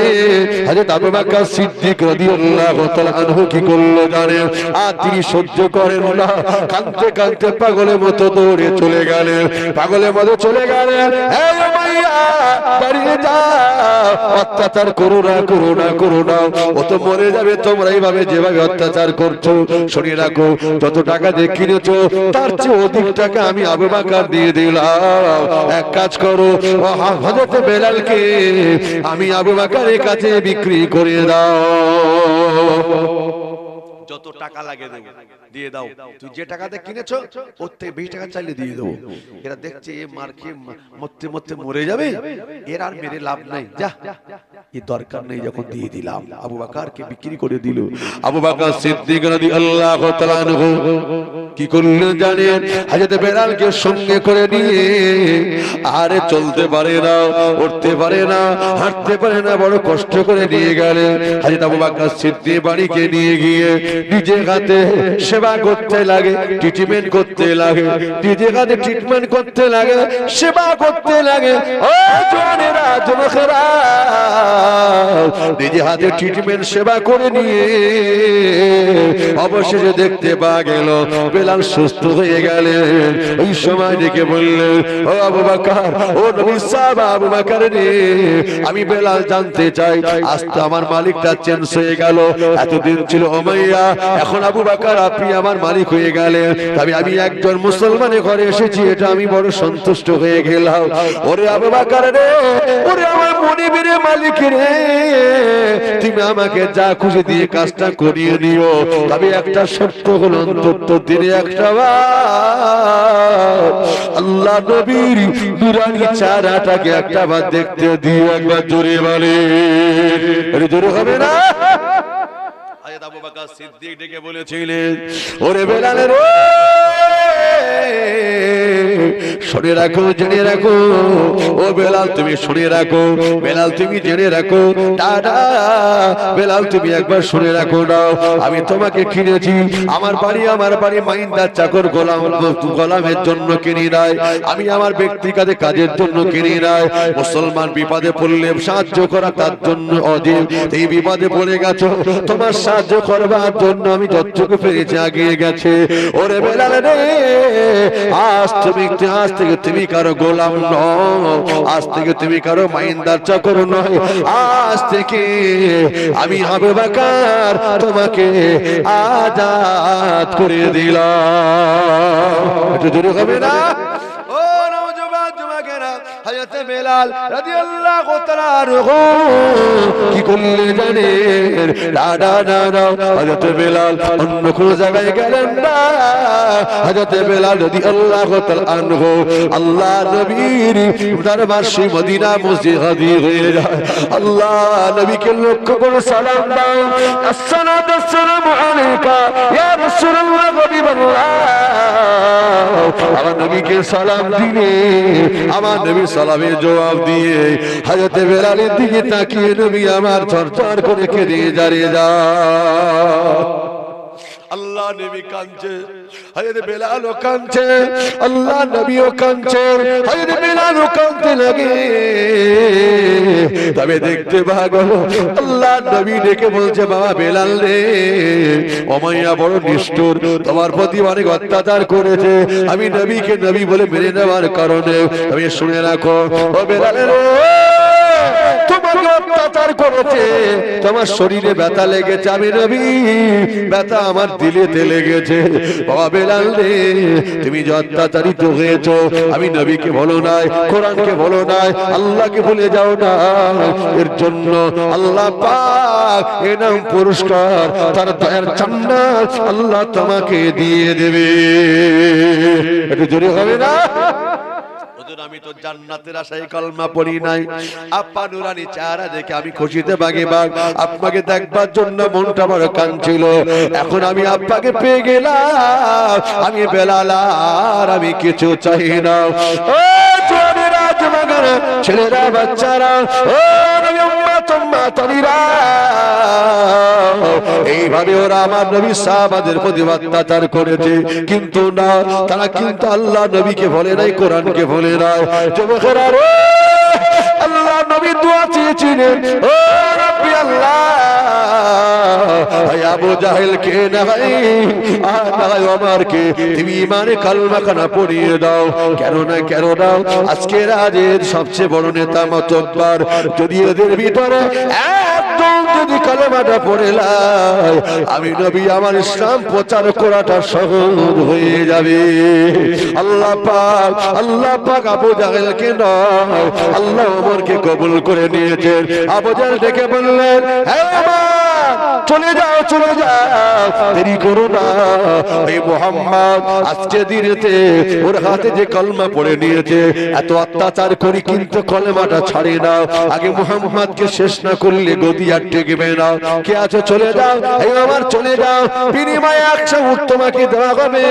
হযরত আবু বকর সিদ্দিক রাদিয়াল্লাহু তাআলা আনহু কি করলো জানে? আর তিনি সহ্য করেন না, কাঁদতে কাঁদতে পাগলের মতো দৌড়ে চলে গেলেন, পাগলের মতো চলে গেলেন। হে মাইয়া দাঁড়িয়ে যাও, অত্যাচার করো না করো না করো না, ও তো মরে যাবে। তোমরা এইভাবে যেভাবে অত্যাচার করছো, শুনে রাখো যত টাকা দিয়ে কিনেছো তার চেয়ে অধিক টাকা আমি আবু বকর দিয়ে দিলাম। এক কাজ করো, হযরত বেলালকে আমি আবু বকরের কাছে বিক্রি করে দাও, যত টাকা লাগে দেবো দিয়ে দাও। তুই যে টাকাতে কিনেছো ওর থেকে বেশি টাকা চাইলে দিয়ে দেবো। এরা দেখছে এ মার খেয়ে মরতে মরতে মরে যাবে, এর আর মেরে লাভ নাই, যা এ দরকার নেই, যখন দিয়ে দিলাম। আবু বকরকে বিক্রি করে দিল। আবু বকর সিদ্দিক রাদিয়াল্লাহু তাআলা আনহু কি করলেন জানেন? হযরত বেলালকে সঙ্গে করে নিয়ে, আরে চলতে পারে না, উঠতে পারে না, হাঁটতে পারে না, বড় কষ্ট করে নিয়ে গেলেন। হযরত আবু বকর সিদ্দিক বাড়িকে নিয়ে গিয়ে নিজের হাতে সেবা করতে লাগে, ট্রিটমেন্ট করতে লাগে, নিজের হাতে ট্রিটমেন্ট করতে লাগে, সেবা করতে লাগে। ও জওয়ানেরা, যুবকেরা, নিজের হাতে ট্রিটমেন্ট সেবা করে নিয়ে অবশেষে দেখতে পাওয়া গেল বেলাল সুস্থ হয়ে গেলেন। ওই সময় ডেকে বললেন, ও আবু বকর, ও নবী সাহাবা আবু বকর রে, আমি বেলাল জানতে চাই, আজ তো আমার মালিকটা চেঞ্জ হয়ে গেল। এতদিন ছিল উমাইয়া, এখন আবু বকর আপনি আমার মালিক হয়ে গেলেন। আমি একজন মুসলমানের ঘরে এসেছি, এটা আমি বড় সন্তুষ্ট হয়ে গেলাম। ওরে আবু বকর রে, ওরে আমার মনিবের মালিক রে, তুমি আমাকে যা খুশি দিয়ে কাজটা করিয়ে নিও, তবে একটা সত্য হলো অন্তত দিনে একটা আল্লাহ নবীর নুরানি চেহারাটাকে একটা বার দেখতে দিও। একবার জোরে বলে, জোরে হবে না? আবু বকর সিদ্দিক ডেকে বলেছিলেন, ওরে বেলাল রে, শুনে রাখো, জেনে রাখো, ও বেলাল তুমি শুনে রাখো, বেলাল তুমি জেনে রাখো, দাদা বেলাল তুমি একবার শুনে রাখো না, আমি তোমাকে কিনেছি, আমার বাড়ি মাইন্দার চাকর গোলামের জন্য কিনি নাই, আমি আমার ব্যক্তিগত কাজের জন্য কিনি নাই। মুসলমান বিপদে পড়লে সাহায্য করা তার জন্য অজীব, এই বিপদে পড়ে গেছো, তোমার সাহায্য করবার জন্য আমি যতটুকু পেরেছি আগিয়ে গেছে। ওরে বেলাল রে, আজ থেকে তুমি কারো গোলাম নও, আজ থেকে তুমি কারো মাইন্দার চাকর নয়, আজ থেকে আমি আবু বকর তোমাকে আজাদ করে দিলাম। একটু জোরে হবে না? ও নওজোয়ান যুবকেরা, হযরত বেলাল রাদিয়াল্লাহু তাআলা আনহু কি করলেন জানেন? না, হযরত বেলাল অন্য কোন জায়গায় গেলেন না। হযরত বেলাল রাদিয়াল্লাহু তাআলা আনহু আল্লাহ নবীর দরবার সেই মদিনা মসজিদ হাজির হয়ে যায়। আল্লাহ নবীকে লক্ষ্য করে সালাম দাও, আসসালাতু আসসালামু আলাইকা ইয়া রাসূলুল্লাহ হাবিবাল্লাহ। আমার নবীকে সালাম দিলে আমার নবী সালাম ভাবে জবাব দিয়ে হযরত বেলালের দিকে তাকিয়ে নবী আমার থরথর করে কেঁদে যারে যা। আল্লাহ নবী কাঁদছে, হযরত বেলালও কাঁদছে, আল্লাহ নবীও কাঁদছে, হযরত বেলালও কাঁদতে লাগে। তবে দেখতে ভাগো আল্লাহ নবী ডেকে বলছে, বাবা বেলাল রে, উমাইয়া বড় নিষ্ঠুর, তোমার প্রতি অনেক অত্যাচার করেছে, আমি নবীকে নবী বলে মেনে নেওয়ার কারণে তুমি শুনে রাখো, ও বেলাল রে, তোমাকে অত্যাচার করেছে, তোমার শরীরে ব্যথা লেগেছে, আমি নবী ব্যথা আমার দিলেতে লেগেছে। বাবা বেলাল রে, তুমি যে অত্যাচারিত হয়েছো, আমি নবীকে বলো নাই, কোরআনকে বলো নাই, আল্লাহকে ভুলে যাও না, এর জন্য আল্লাহ পাক এনাম পুরস্কার তার দয়ার জান্নাত আল্লাহ তোমাকে দিয়ে দেবে। একটু জোরে হবে না? আমি তো জান্নাতের আশায় কলমা পড়ি নাই, আপা নুরানি চেহারা দেখে আমি খুশিতে বাগে বাগ আপনাকে দেখবার জন্য মনটা বড় কাঁদছিল। এখন আমি আব্বাকে পেয়ে গেলাম, আমি বেলাল আর আমি কিছু চাই না। ও জোয়ানেরা, যুবকেরা, ছেলেরা, বাচ্চারা, ও নবী উম্মত উম্মাতনিরা, এইভাবে ওরা আমার নবী সাহাবাদের প্রতি অত্যাচার করেছে, কিন্তু না, তারা কিন্তু আল্লাহ নবীকে বলে নাই, কোরআনকে বলে নাই। যুবকেরা রে, আল্লাহ নবী দোয়া চেয়েছিলেন, ও রব্বি আল্লাহ, আবু জাহেল কে না ভাই, ওমরকে তুমি ইমানে কালমা খানা পড়িয়ে দাও। কেন না, কেন না, আজকে রাজের সবচেয়ে বড় নেতা মাতব্বর, যদি এদের ভিতরে একদম যদি কালেমাটা পড়ে লাই, আমি নবী আমার ইসলাম প্রচার করাটা সহজ হয়ে যাবে। আল্লাহ পাক, আল্লাহ পাক আবু জাহেলকে নয়, আল্লাহ ওমরকে কবুল করে নিয়েছেন। আবু জাহেল ডেকে বললেন, হে ওমর, চলে যাও, চলে যাও, দেরি করো না। এই মুহাম্মদ আজকে দিনেতে ওর হাতে যে কলমা পড়ে নিয়েছে, এত অত্যাচার করি কিন্তু কলমাটা ছাড়ে না, আগে মুহাম্মদকে শেষ না করলে গদি আর টেকবে না। কে আছে, চলে যাও, এই আমার চলে যাও, বিনিময়ে 100 উট তোমাকে দেওয়া হবে।